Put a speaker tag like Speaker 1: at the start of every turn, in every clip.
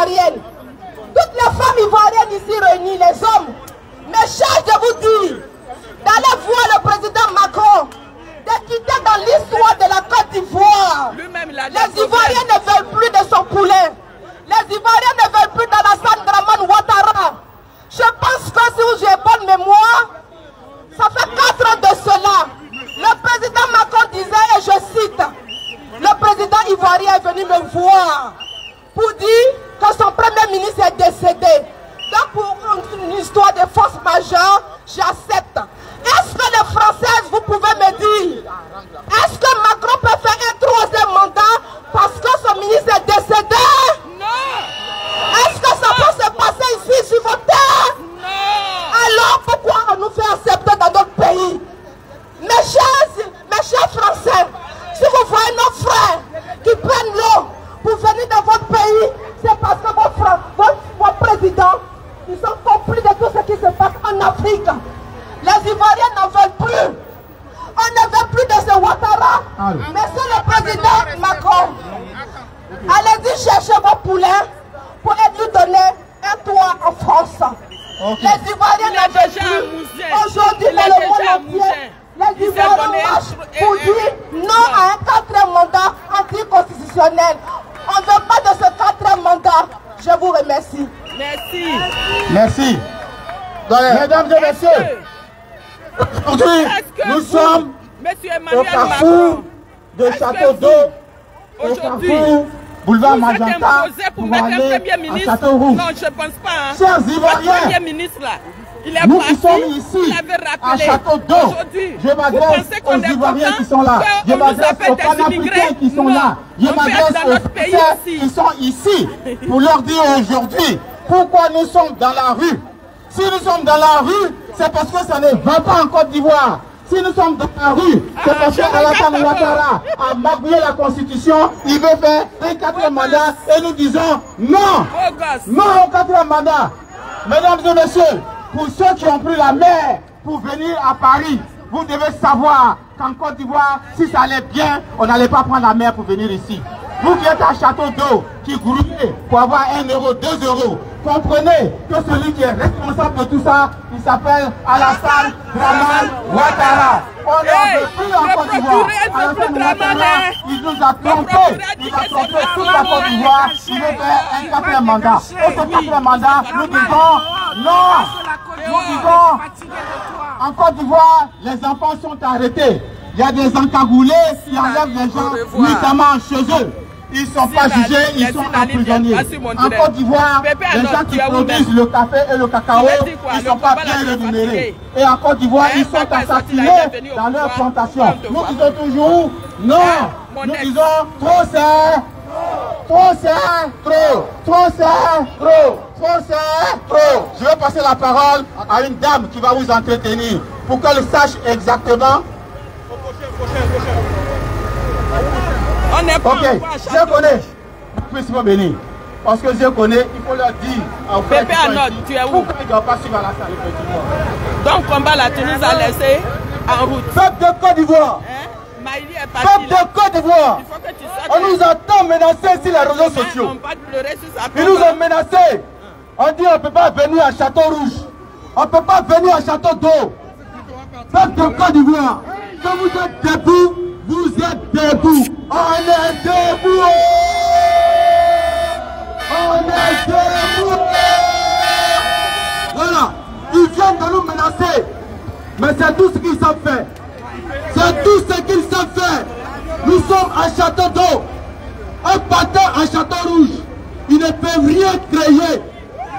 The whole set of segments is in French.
Speaker 1: ivoiriennes, toutes les femmes ivoiriennes ici réunies, les hommes, me charge de vous dire d'aller voir le président Macron, de quitter dans l'histoire de la Côte d'Ivoire. Les Ivoiriens ne veulent plus de son poulet. Les Ivoiriens ne veulent plus d'Alassane Dramane Ouattara. Je pense que si j'ai bonne mémoire, ça fait 4 ans de cela. Le président Macron disait, et je cite, le président ivoirien est venu me voir pour dire que son premier ministre est décédé. Donc pour une histoire de force majeure, j'accepte. Est-ce que les Françaises, vous pouvez me dire, est-ce que Macron peut faire un 3e mandat parce que son ministre est décédé? Non. Est-ce que ça peut se passer ici sur votre terre? Non. Alors pourquoi on nous fait accepter dans notre pays? Mes chers Français, si vous voyez nos frères qui prennent l'eau pour venir dans votre pays, c'est parce que vos présidents, ils sont complices de tout ce qui se passe en Afrique. Les Ivoiriens n'en veulent plus. On ne veut plus de ce Ouattara. Monsieur le président Macron, allez-y chercher vos poulets pour lui donner un toit en France. Okay. Les Ivoiriens n'en veulent plus. Aujourd'hui, dans le monde entier, les Ivoiriens marchent pour dire non à un 4e mandat anticonstitutionnel. On ne veut pas de ce 4e mandat. Je vous remercie. Merci.
Speaker 2: Merci. Mesdames et messieurs, aujourd'hui, nous sommes au carrefour de Château d'Eau, au carrefour boulevard Magenta, pour aller à Château Rouge.
Speaker 3: Non, je ne pense pas. Hein.
Speaker 2: Chers Ivoiriens,
Speaker 3: Premier ministre, là,
Speaker 2: nous qui sommes ici à Château d'Eau, je m'adresse aux Ivoiriens qui sont là, je m'adresse aux Panafricains qui sont là, je m'adresse aux Français qui sont ici pour leur dire aujourd'hui pourquoi nous sommes dans la rue. Si nous sommes dans la rue, c'est parce que ça ne va pas en Côte d'Ivoire. Si nous sommes dans la rue, c'est parce qu'Alassane Ouattara a magouillé la Constitution, il veut faire un 4e mandat et nous disons non, non au 4e mandat. Mesdames et messieurs, pour ceux qui ont pris la mer pour venir à Paris, vous devez savoir qu'en Côte d'Ivoire, si ça allait bien, on n'allait pas prendre la mer pour venir ici. Vous qui êtes à Château d'Eau, qui groupez pour avoir 1 euro, 2 euros, comprenez que celui qui est responsable de tout ça, il s'appelle Alassane Dramane Ouattara. On ne veut plus en Côte d'Ivoire. Alassane Ouattara, il nous a trompés. Il a trompé toute la Côte d'Ivoire. Il veut faire un 4e mandat. Et ce 4e mandat, nous disons non. Nous disons, en Côte d'Ivoire, les enfants sont arrêtés. Il y a des encagoulés qui enlèvent les gens, notamment chez eux. Ils ne sont pas jugés, ils sont emprisonnés. En Côte d'Ivoire, les gens qui produisent le café et le cacao, ils ne sont pas bien rémunérés. Et en Côte d'Ivoire, ils sont assassinés dans leurs plantations. Nous disons toujours non. Nous disons trop c'est, trop c'est, trop, trop c'est, trop, trop c'est, trop. Je vais passer la parole à une dame qui va vous entretenir pour qu'elle sache exactement.
Speaker 3: On n'est pas
Speaker 2: ok, je connais. Puisse-moi bénir. Parce que je connais, il faut leur dire.
Speaker 3: Pépé Anod, tu es où?
Speaker 2: Pourquoi ils ne doivent pas suivre à la salle, effectivement.
Speaker 3: Donc, combat là, tu nous as laissé en route.
Speaker 2: Peuple de Côte d'Ivoire. Peuple de Côte d'Ivoire. On nous a tant menacés sur les réseaux sociaux. Ils nous ont menacés. On dit on ne peut pas venir à Château Rouge. On ne peut pas venir à Château d'Eau. Peuple de Côte d'Ivoire. Quand vous êtes debout, vous êtes debout. On est debout. On est debout. Voilà. Ils viennent de nous menacer. Mais c'est tout ce qu'ils savent faire. C'est tout ce qu'ils savent faire. Nous sommes à Château d'Eau. Un patin à Château Rouge. Ils ne peuvent rien créer.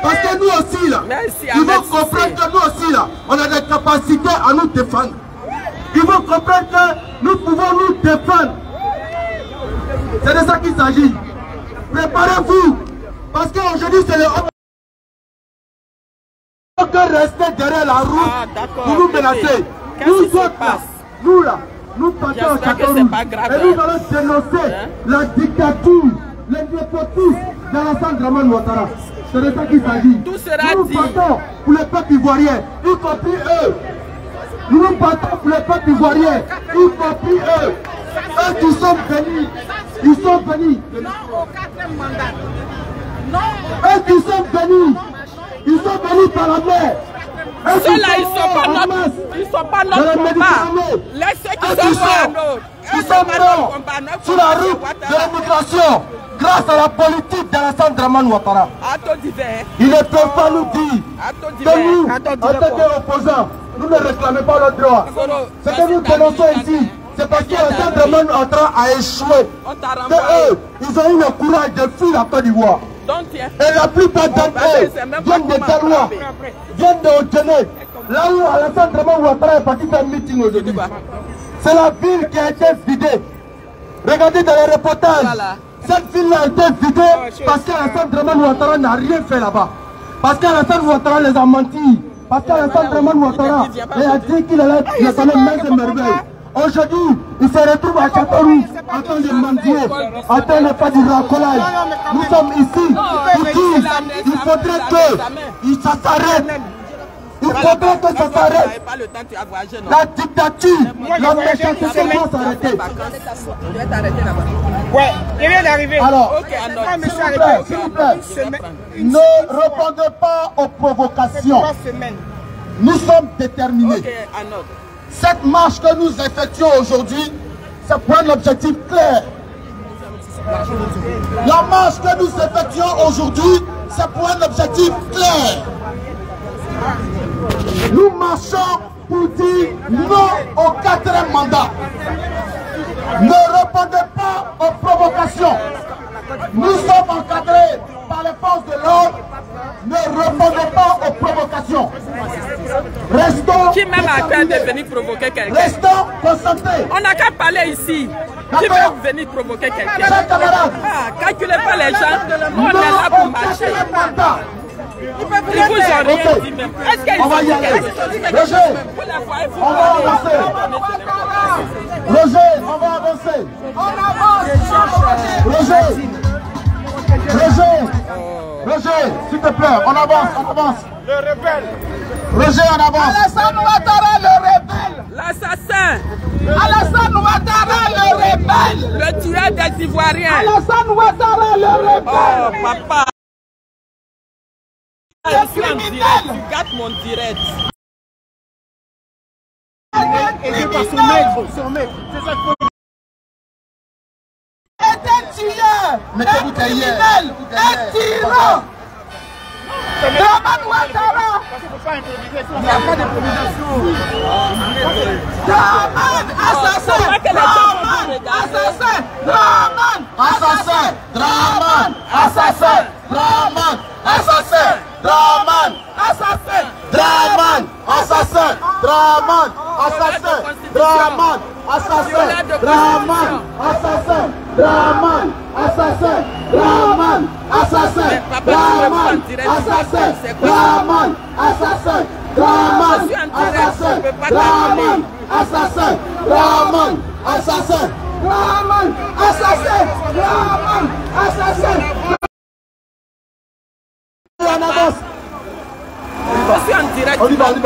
Speaker 2: Parce que nous aussi là, ils vont comprendre que nous aussi là, on a des capacités à nous défendre. Ils vont comprendre que nous pouvons nous défendre. C'est de ça qu'il s'agit. Préparez-vous. Parce qu'aujourd'hui c'est le... Il faut que rester derrière la route pour nous menacer. Nous autres là, nous là, nous partons au Château Rouge. Et nous allons dénoncer la dictature, le népotisme d'Alassane Dramane Ouattara. C'est de ça qu'il s'agit. Nous nous partons pour les peuples ivoiriens, y compris eux. Nous nous partons pour les peuples ivoiriens, y compris eux. Eux qui sont venus, ils sont venus.
Speaker 4: Non au 4e mandat.
Speaker 2: Eux qui sont venus, ils sont venus par la mer.
Speaker 3: Ceux-là, ils ne sont pas notre combat. Laisse ceux qui sont morts.
Speaker 2: Ils sont morts sur la route de l'immigration grâce à la politique d'Alassane Dramane Ouattara. Ils ne peuvent pas nous dire que nous, en tant qu'opposants, nous ne réclamons pas le droit. Ce que nous dénonçons ici, c'est parce qu'Alassane Dramane Ouattara a échoué. Que eux, ils ont eu le courage de fuir la Côte d'Ivoire. Et la plupart d'entre eux viennent de Galois, viennent de Haut-Djenné. Là où Alassane Dramane Ouattara est parti faire un meeting aujourd'hui. C'est la ville qui a été vidée. Regardez dans les reportages. Cette ville a été vidée parce qu'Alassane Dramane Ouattara n'a rien fait là-bas. Parce qu'Alassane Ouattara les a menti. Parce qu'Alassane Dramane Ouattara a dit qu'il allait les donner mains et merveilles. Aujourd'hui, il se retrouve à Châteauroux en train de mendier, en train de faire du racolage. Nous sommes ici pour dire qu'il faudrait que ça s'arrête. Il faudrait que ça s'arrête. La dictature, la méchanceté doit s'arrêter.
Speaker 4: Ouais, il vient d'arriver.
Speaker 2: Alors, s'il vous plaît, ne répondez pas aux provocations. Nous sommes déterminés. Cette marche que nous effectuons aujourd'hui, c'est pour un objectif clair. La marche que nous effectuons aujourd'hui, c'est pour un objectif clair. Nous marchons pour dire non au 4e mandat. Ne répondez pas aux provocations. Nous sommes encadrés par les forces de l'ordre. Ne répondez pas aux provocations. Restons.
Speaker 3: Qui même a peur de venir provoquer quelqu'un?
Speaker 2: Restons concentrés.
Speaker 3: On n'a qu'à parler ici. Qui veut venir provoquer quelqu'un? Calculez pas les gens. Nous, on est là pour marcher. Ils vous ont rien dit même. Est-ce qu'ils ont dit quelque chose?
Speaker 2: Roger, on va avancer. Roger, on va avancer. Roger, s'il te plaît, on avance, on avance.
Speaker 4: Le rebelle.
Speaker 2: Roger, on avance.
Speaker 1: Alassane Ouattara, le rebelle.
Speaker 3: L'assassin.
Speaker 1: Alassane Ouattara, le rebelle.
Speaker 3: Le tueur des Ivoiriens.
Speaker 1: Alassane Ouattara, le rebelle.
Speaker 3: Oh, papa. Je suis en direct, tu gâtes mon direct.
Speaker 4: Aidé par son maître, c'est ça qu'il faut.
Speaker 1: Est un tueur, un criminel, un tyran. Dramane Ouattara.
Speaker 4: Il n'y a pas d'improvisation.
Speaker 1: Dramane, assassin. Dramane, assassin. Dramane,
Speaker 2: Assassin, Dramane, assassin, Dramane, assassin, Dramane, assassin, Dramane, assassin, Dramane, assassin, Dramane, assassin, Dramane, assassin, Dramane, assassin, Dramane, assassin, Dramane, assassin, Dramane, assassin, Dramane, assassin, Dramane, assassin, Dramane, assassin, Dramane, assassin, Dramane, assassin. On avance.
Speaker 3: Je suis en direct.
Speaker 2: On y va, allez.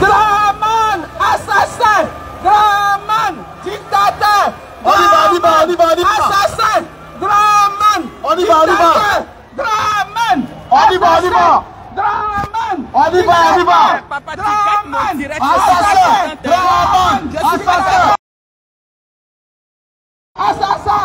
Speaker 1: Dramane, assassin. Dramane, dictateur.
Speaker 2: On y va.
Speaker 1: Assassin. Dramane.
Speaker 2: On y va.
Speaker 1: Dramane.
Speaker 2: On y va.
Speaker 1: Dramane.
Speaker 2: On y va.
Speaker 3: Papa, tu gâtes mon direct.
Speaker 2: Assassin, Dramane, assassin.
Speaker 1: Assassin.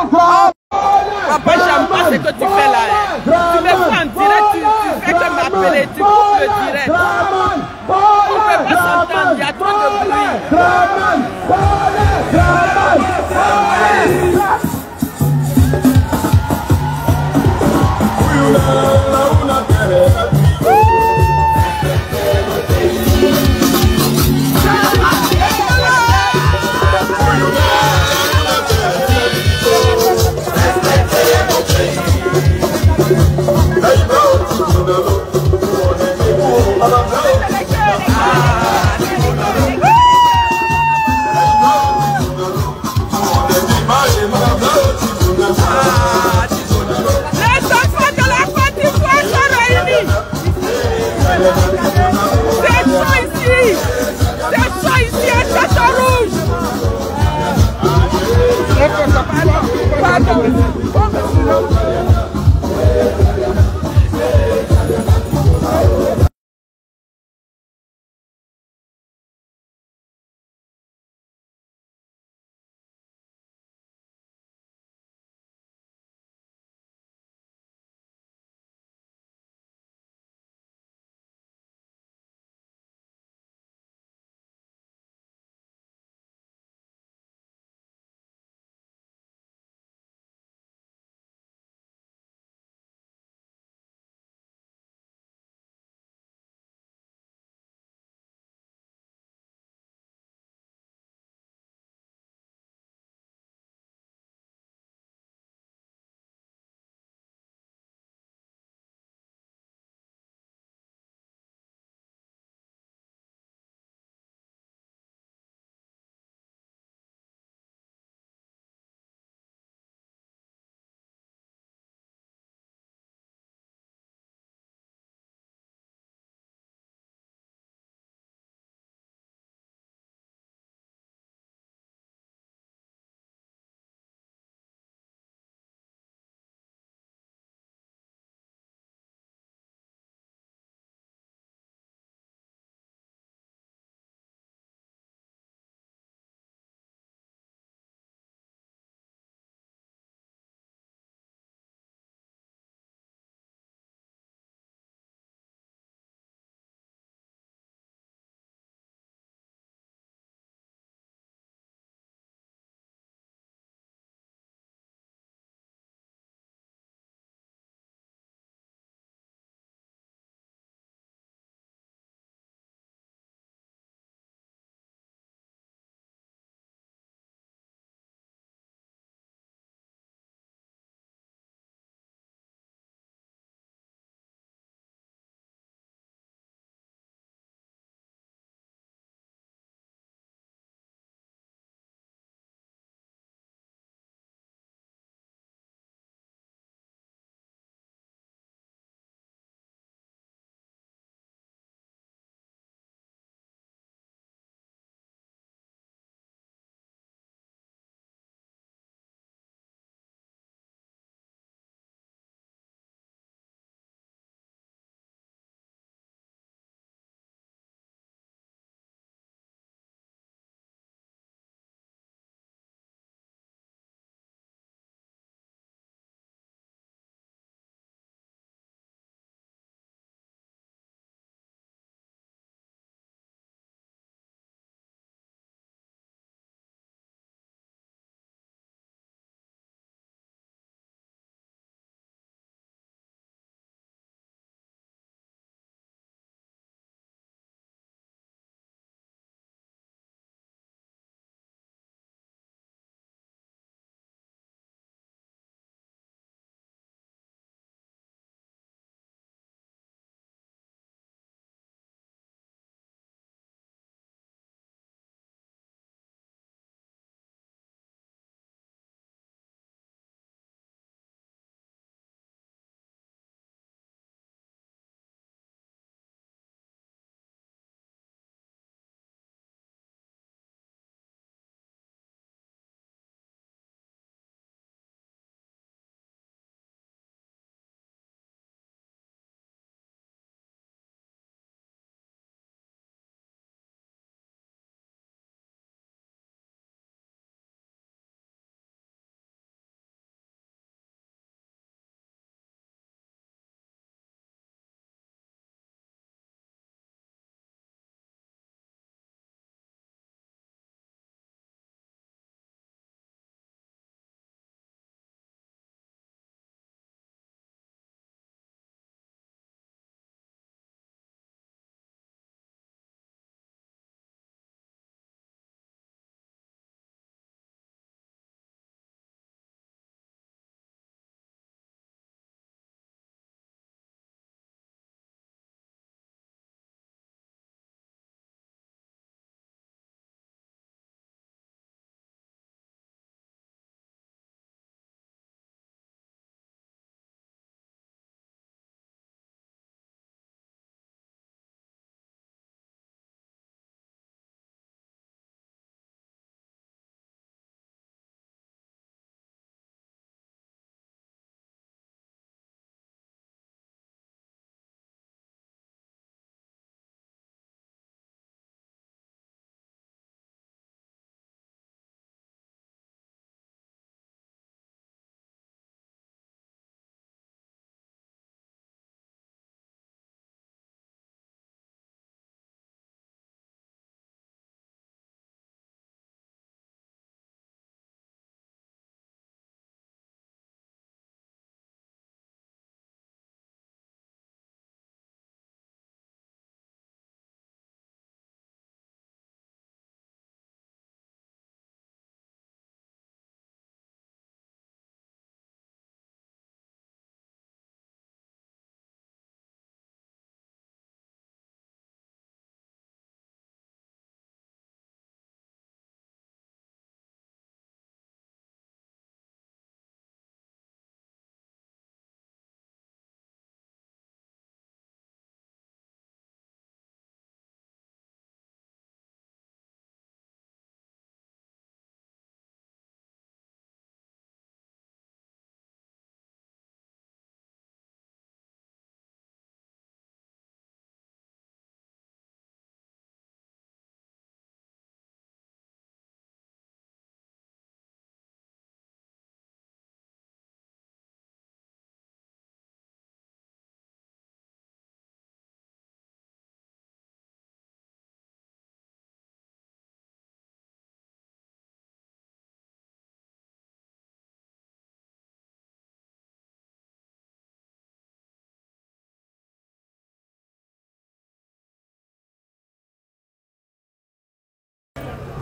Speaker 3: Papa, j'aime pas ce que tu fais là. Tu me fais en direct, tu fais que m'appeler, tu coupes le direct. On ne peut pas s'entendre, il y a trop de bruit.
Speaker 2: Hey, bro.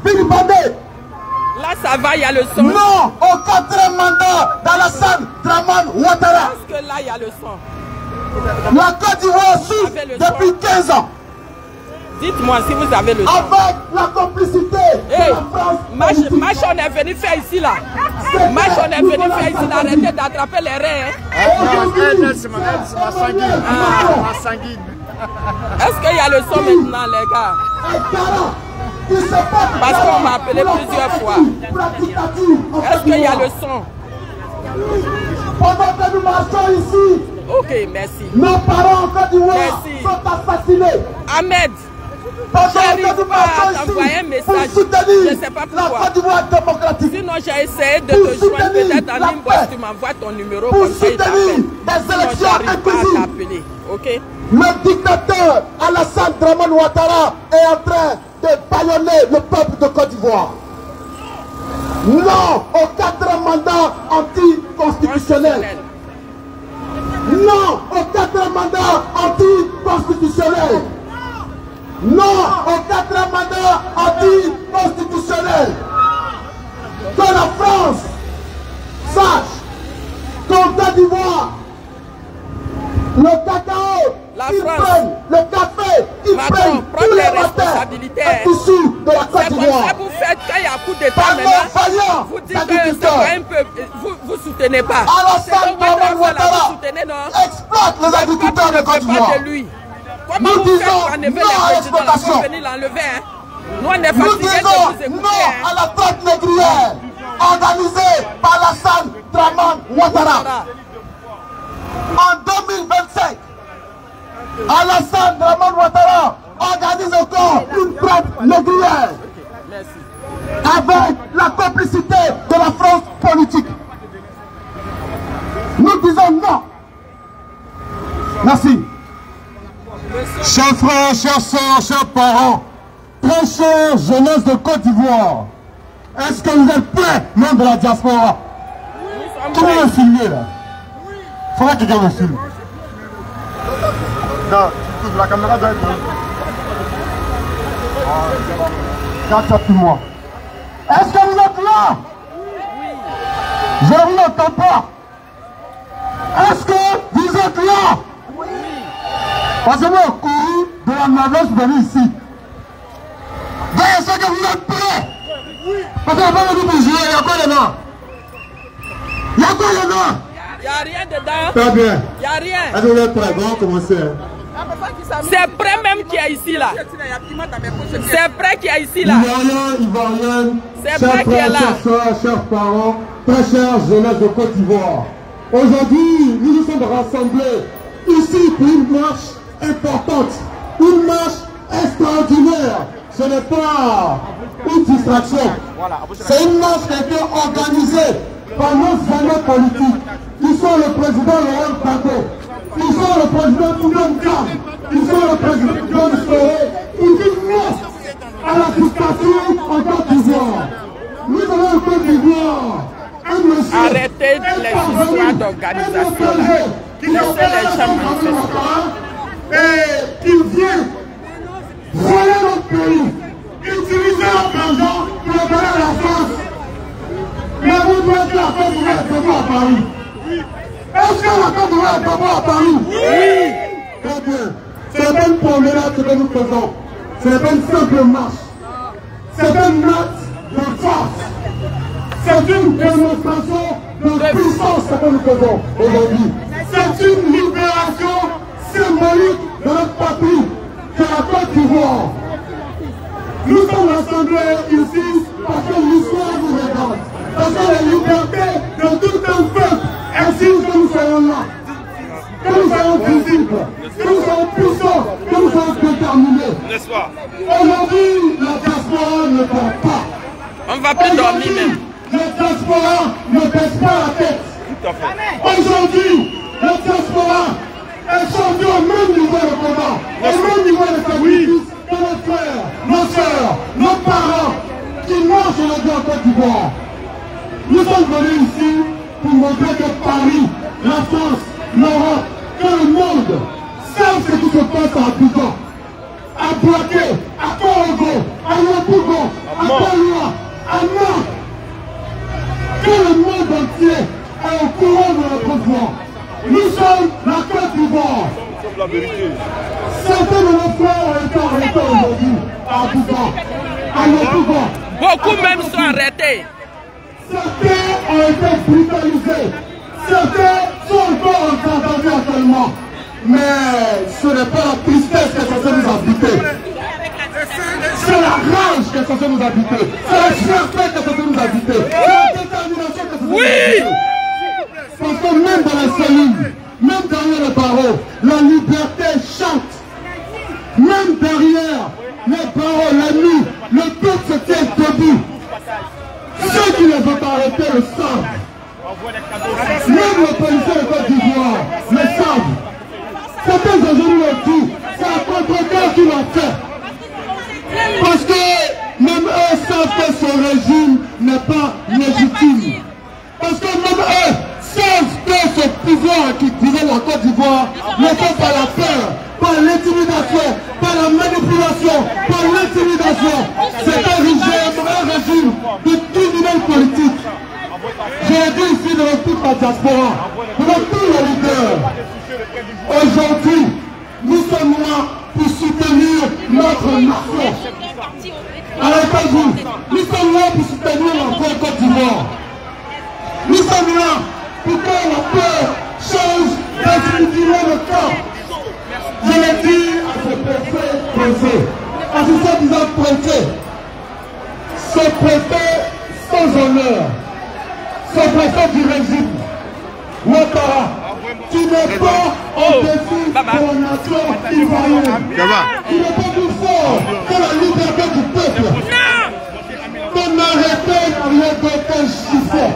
Speaker 2: vilipendé.
Speaker 3: Là, ça va, il y a le son.
Speaker 2: Non, au 4e mandat d'Alassane Dramane Ouattara.
Speaker 3: Parce que là, il y a le son.
Speaker 2: La Côte d'Ivoire souffre depuis 15 ans.
Speaker 3: Dites-moi si vous avez le son.
Speaker 2: Avec la complicité de la France.
Speaker 3: Match, on est venu faire ici, là. Match, on est venu faire ici, là. Arrêtez d'attraper les reins.
Speaker 4: C'est ma sanguine.
Speaker 3: Est-ce qu'il y a le son maintenant, les gars? Parce qu'on m'a appelé plusieurs fois. Est-ce qu'il y a le son?
Speaker 2: Pendant que nous marchons ici,
Speaker 3: ok, merci.
Speaker 2: Nos parents en Côte d'Ivoire sont assassinés.
Speaker 3: Ahmed, j'arrive pas à t'envoyer un message. Je ne sais pas pourquoi. Sinon, j'ai essayé de te joindre peut-être en inbox. Tu m'envoies ton numéro comme ça, il t'appelle. Sinon, j'arrive pas à t'appeler. Ok?
Speaker 2: Le dictateur Alassane Dramane Ouattara est en train de bâillonner le peuple de Côte d'Ivoire. Non au 4e mandat anticonstitutionnel. Non au 4e mandat anticonstitutionnel. Non au 4e mandat anticonstitutionnel. Que la France sache qu'en Côte d'Ivoire, le cacao,
Speaker 3: la
Speaker 2: ils
Speaker 3: France,
Speaker 2: prennent, le café, ils prennent tous les
Speaker 3: responsabilités
Speaker 2: issus de la Côte d'Ivoire.
Speaker 3: C'est comme ça que vous faites quand il y a coup d'État maintenant. Vous dites que c'est pas un peu, vous soutenez pas.
Speaker 2: Alassane Dramane Ouattara exploite les agriculteurs de Côte d'Ivoire.
Speaker 3: Comment vous faites pour enlever les présidents là, pour venir l'enlever? Nous on est fatigués de vous écouter.
Speaker 2: Non à la traite négrière organisée par Alassane Dramane Ouattara. En 2025, Alassane Dramane Ouattara organise encore une traite négrière avec la complicité de la France politique. Nous disons non. Merci. Chers frères, chers sœurs, chers parents, très chère jeunesse de Côte d'Ivoire, est-ce que vous êtes prêts, membres de la diaspora? Qui va me filmer là? Il faudrait que quelqu'un me filme.
Speaker 4: Non, la caméra doit être...
Speaker 2: Regarde tout moi. Est-ce que vous êtes là? Je ne vous entends pas. Est-ce que vous êtes là? Parce que moi, au cours de la navette, je suis venu ici. Est-ce que vous êtes prêts? Parce qu'on va pas me dire pour jouer, il y a quoi dedans? Il y a quoi dedans?
Speaker 3: Il n'y a rien dedans.
Speaker 2: Très bien.
Speaker 3: Il n'y a rien.
Speaker 2: Est-ce que vous êtes prêts? Bon, on va commencer.
Speaker 3: C'est prêt même qui est ici là. C'est prêt qui est ici là.
Speaker 2: Ivoirienne,
Speaker 3: c'est prêt qui est là.
Speaker 2: Chers frères, chers soeurs, chers parents, très chers jeunesse de Côte d'Ivoire. Aujourd'hui, nous nous sommes rassemblés ici pour une marche importante, une marche extraordinaire. Ce n'est pas une distraction. C'est une marche qui a été organisée par nos amis politiques. Ils sont le président Laurent Gbagbo, ils sont le président Toubem Kam, ils sont le président Sowore. Ils disent non à la dictature en Côte d'Ivoire. Nous avons en Côte d'Ivoire un monsieur.
Speaker 3: Arrêtez les histoires d'organisation là. Laissez les gens manifester.
Speaker 2: Et qui vient voler notre pays, utiliser notre argent pour donner à la France. Mais vous devez que la Côte d'Ivoire est d'abord à Paris. Est-ce que la Côte d'Ivoire est d'abord à Paris? Oui. Très bien. Ce n'est pas une promenade que nous faisons. Ce n'est pas une simple marche. C'est un acte de force. C'est une démonstration de puissance que nous faisons aujourd'hui. C'est une libération symbolique de notre patrie, de la Côte d'Ivoire. Nous sommes rassemblés ici parce que l'histoire nous regarde. Parce que la liberté de tout un peuple exige que nous soyons là. Que nous soyons visibles, que nous soyons puissants, que nous soyons déterminés.
Speaker 3: N'est-ce pas?
Speaker 2: Aujourd'hui, la diaspora ne dort pas.
Speaker 3: On va plus dormir même.
Speaker 2: La diaspora ne baisse pas la tête. Aujourd'hui, la diaspora est sortie au même niveau de combat, au même niveau de sacrifice que nos frères, nos sœurs, nos parents qui marchent aujourd'hui en Côte d'Ivoire. Nous sommes venus ici pour montrer que Paris, la France, l'Europe, que le monde savent ce qui se passe à Abidjan, à Boaké, à Korogo, à Yopougon, à
Speaker 5: la vérité.
Speaker 2: Certains de nos frères ont été arrêtés aujourd'hui à Douban, à Yopougon.
Speaker 3: Beaucoup même sont arrêtés.
Speaker 2: Certains ont été brutalisés. Certains sont encore entendus actuellement. Mais ce n'est pas la tristesse qui est censée nous habiter. C'est la rage qui est censée nous habiter. C'est la fierté qui est censée nous habiter. C'est la détermination qui est censée nous habiter. Parce que même dans les cellules, même derrière les barreaux, la liberté chante. Même derrière les barreaux, la nuit, le peuple se tient debout. Ceux qui les ont arrêtés le savent. Même les policiers de Côte d'Ivoire le savent. Certains aujourd'hui l'ont dit, c'est un contre-cœur qui l'a fait. Parce que même eux savent que ce régime n'est pas légitime. Parce que même eux savent que ce pouvoir qui dirige la Côte d'Ivoire ne fait par la peur, par l'intimidation, par la manipulation, par l'intimidation. C'est un régime de criminels politiques. J'ai dit ici devant toute la diaspora, devant tous les leaders, aujourd'hui, nous sommes là pour soutenir notre nation. Arrêtez-vous, nous sommes là pour soutenir la Côte d'Ivoire. Nous sommes là pour que la peur change définitivement le camp. Je l'ai dit à ce préfet pressé, à ce soi-disant préfet, ce préfet sans honneur, ce préfet du régime, Ouattara, qui n'est pas au défi de la nation ivoirienne, qui n'est pas plus fort que la liberté du peuple. Ton arrêté n'a rien d'autre qu'un chiffon,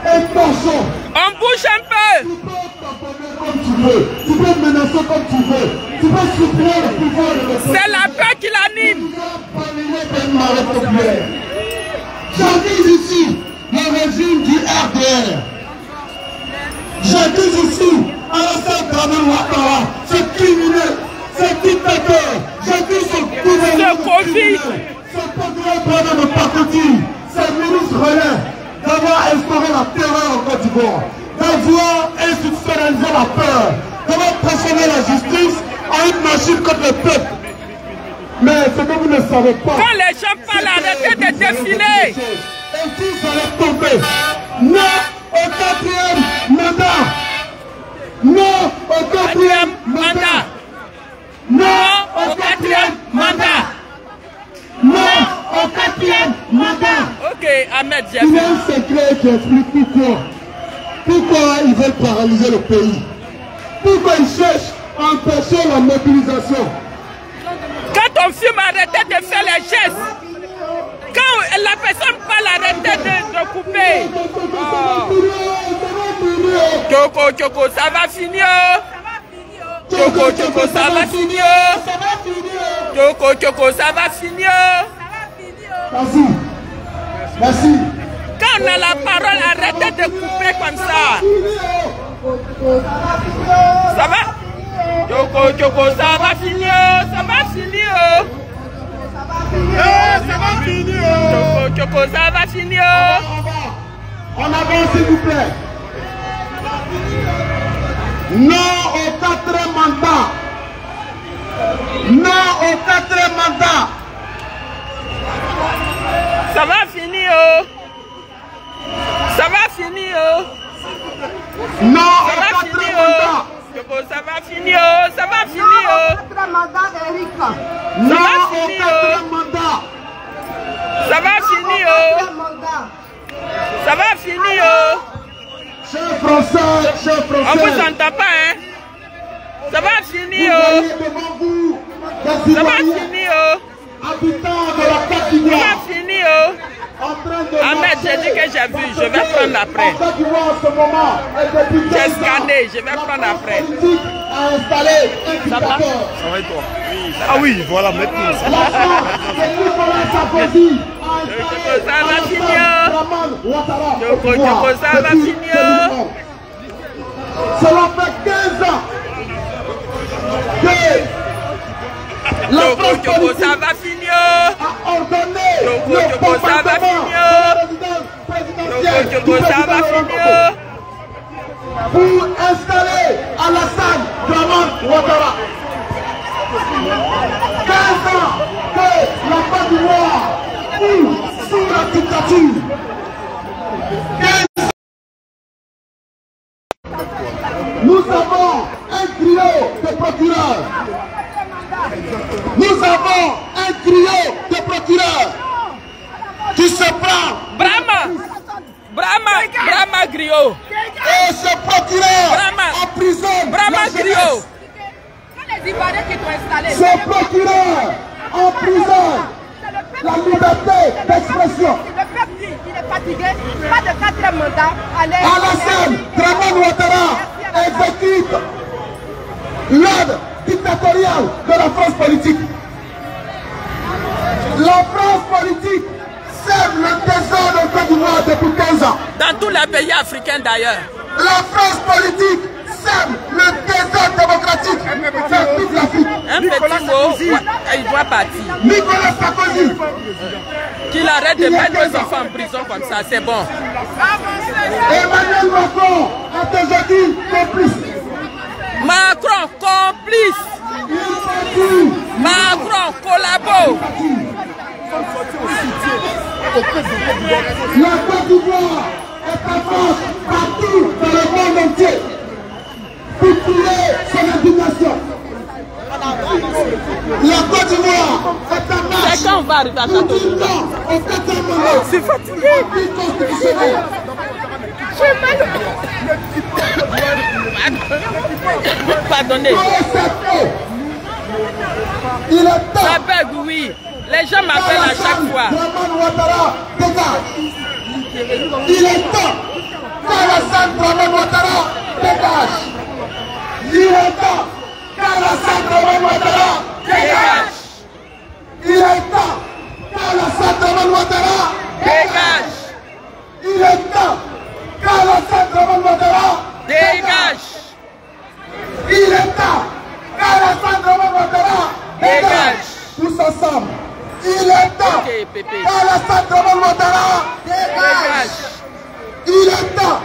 Speaker 2: un torchon.
Speaker 3: On bouge un peu.
Speaker 2: Tu peux t'abonner comme tu veux, tu peux menacer comme tu veux, tu peux supprimer le pouvoir de l'État.
Speaker 3: C'est la peur qui l'anime.
Speaker 2: J'accuse ici le régime du RDR. J'accuse ici Alassane Dramane Ouattara, ce criminel, ce dictateur. J'accuse ce gouvernement criminel, ce gouvernement de Pakoti, ce ministre relais, d'avoir instauré la terreur en Côte d'Ivoire, d'avoir institutionnalisé la peur, d'avoir transformé la justice en une machine contre le peuple. Mais ce que vous ne savez pas...
Speaker 3: Quand les gens parlent, arrêtez de défiler.
Speaker 2: Et si ça allait tomber, non au quatrième mandat. Non au quatrième mandat. Non au quatrième mandat. Non au quatrième mandat.
Speaker 3: Ok, Ahmed, j'ai
Speaker 2: Il y a un secret qui explique pourquoi ils veulent paralyser le pays. Pourquoi ils cherchent à empêcher la mobilisation.
Speaker 3: Quand on filme, arrêtez de faire les gestes. Quand la personne parle, arrêtez de couper. Oh. Choco, ça va finir. Choco, ça va finir. Choco, ça va finir.
Speaker 2: Merci. Merci.
Speaker 3: Quand on a la parole, arrêtez de couper comme ça. Ça va? Choco, ça va finir. Ça va finir.
Speaker 2: Ça va finir.
Speaker 3: Choco, ça va finir.
Speaker 2: On avance, s'il vous plaît. Non au quatrième mandat. Non au quatrième mandat.
Speaker 3: Ça va finir. Ça va finir.
Speaker 2: Non
Speaker 3: Ça
Speaker 2: au
Speaker 3: va
Speaker 2: quatrième
Speaker 3: finir.
Speaker 2: mandat.
Speaker 3: Ça va finir. Ça va finir.
Speaker 2: Non au quatrième mandat.
Speaker 3: Ça va finir. Ça va finir.
Speaker 2: Chers Français,
Speaker 3: On vous entend pas, hein? Ça va finir.
Speaker 2: vous voyez devant vous des
Speaker 3: Ça va
Speaker 2: Ivoiriens,
Speaker 3: finir.
Speaker 2: habitants de la Côte
Speaker 3: Ça
Speaker 2: d'Ivoire,
Speaker 3: va finir.
Speaker 2: en train de
Speaker 3: Ahmed, j'ai dit que j'ai vu. Je vais prendre après.
Speaker 2: En Côte d'Ivoire en ce moment, et depuis
Speaker 3: J'ai
Speaker 2: 15 ans,
Speaker 3: scanné. Je vais prendre
Speaker 2: la
Speaker 3: après.
Speaker 2: politique a installé un
Speaker 3: Ça va?
Speaker 2: dictateur.
Speaker 5: Ça va et toi? Ah oui, voilà, maintenant.
Speaker 2: La France, c'est Nicolas Sarkozy, a installé
Speaker 3: Ça va
Speaker 2: Alassane
Speaker 3: finir.
Speaker 2: Dramane Ouattara au
Speaker 3: Choco,
Speaker 2: pouvoir
Speaker 3: ça va
Speaker 2: depuis
Speaker 3: finir.
Speaker 2: 2011. Cela fait 15 ans que la France
Speaker 3: Choco,
Speaker 2: politique
Speaker 3: ça va finir.
Speaker 2: a ordonné
Speaker 3: Choco,
Speaker 2: le
Speaker 3: ça va
Speaker 2: bombardement
Speaker 3: finir.
Speaker 2: de la résidence présidentielle du
Speaker 3: Choco, ça va
Speaker 2: président
Speaker 3: finir.
Speaker 2: pour installer Alassane Dramane Ouattara. 15 ans que la Côte d'Ivoire vit sous la dictature. 15 ans. Nous avons un trio de procureurs. Nous avons un trio de procureurs qui se prend
Speaker 3: Brahma Griot.
Speaker 2: Et ce procureur en prison.
Speaker 3: Brahma Griot.
Speaker 2: Ce procureur en prison. La liberté d'expression.
Speaker 1: Le peuple dit qu'il est fatigué, pas de 4e mandat.
Speaker 2: Alassane Dramane Ouattara exécute l'ordre dictatorial de la France politique. La France politique sème le désordre au Côte d'Ivoire depuis 15 ans.
Speaker 3: Dans tous les pays africains d'ailleurs.
Speaker 2: La France politique sème le désordre démocratique dans toute l'Afrique.
Speaker 3: Un petit mot, il doit partir.
Speaker 2: Nicolas Sarkozy.
Speaker 3: Qu'il arrête de mettre nos enfants en prison comme ça, c'est bon.
Speaker 2: Emmanuel Macron est aujourd'hui complice.
Speaker 3: Macron complice. Macron collabore.
Speaker 2: La Côte d'Ivoire est en France partout dans le monde entier pour tirer son indignation. La Côte d'Ivoire est en marche.
Speaker 3: C'est quand on va arriver à Château-Gonfrey.
Speaker 2: Je suis fatigué.
Speaker 3: Pardonnez.
Speaker 2: Il est temps.
Speaker 3: Ça bug, oui. Les gens m'appellent à chaque fois.
Speaker 2: Dramane Ouattara, dégage. Il est temps. Alassane Dramane Ouattara, dégage. Il est temps. Alassane Dramane Ouattara, dégage. Il est temps. Alassane Dramane Ouattara,
Speaker 3: Dégage.
Speaker 2: Il est temps. Alassane Dramane Ouattara,
Speaker 3: Dégage.
Speaker 2: Il est temps. Alassane Dramane Ouattara,
Speaker 3: Dégage.
Speaker 2: Tous ensemble. Il est temps.
Speaker 3: Ok, Pépé.
Speaker 2: Alassane Dramane Ouattara,
Speaker 3: Dégage.
Speaker 2: Il est temps.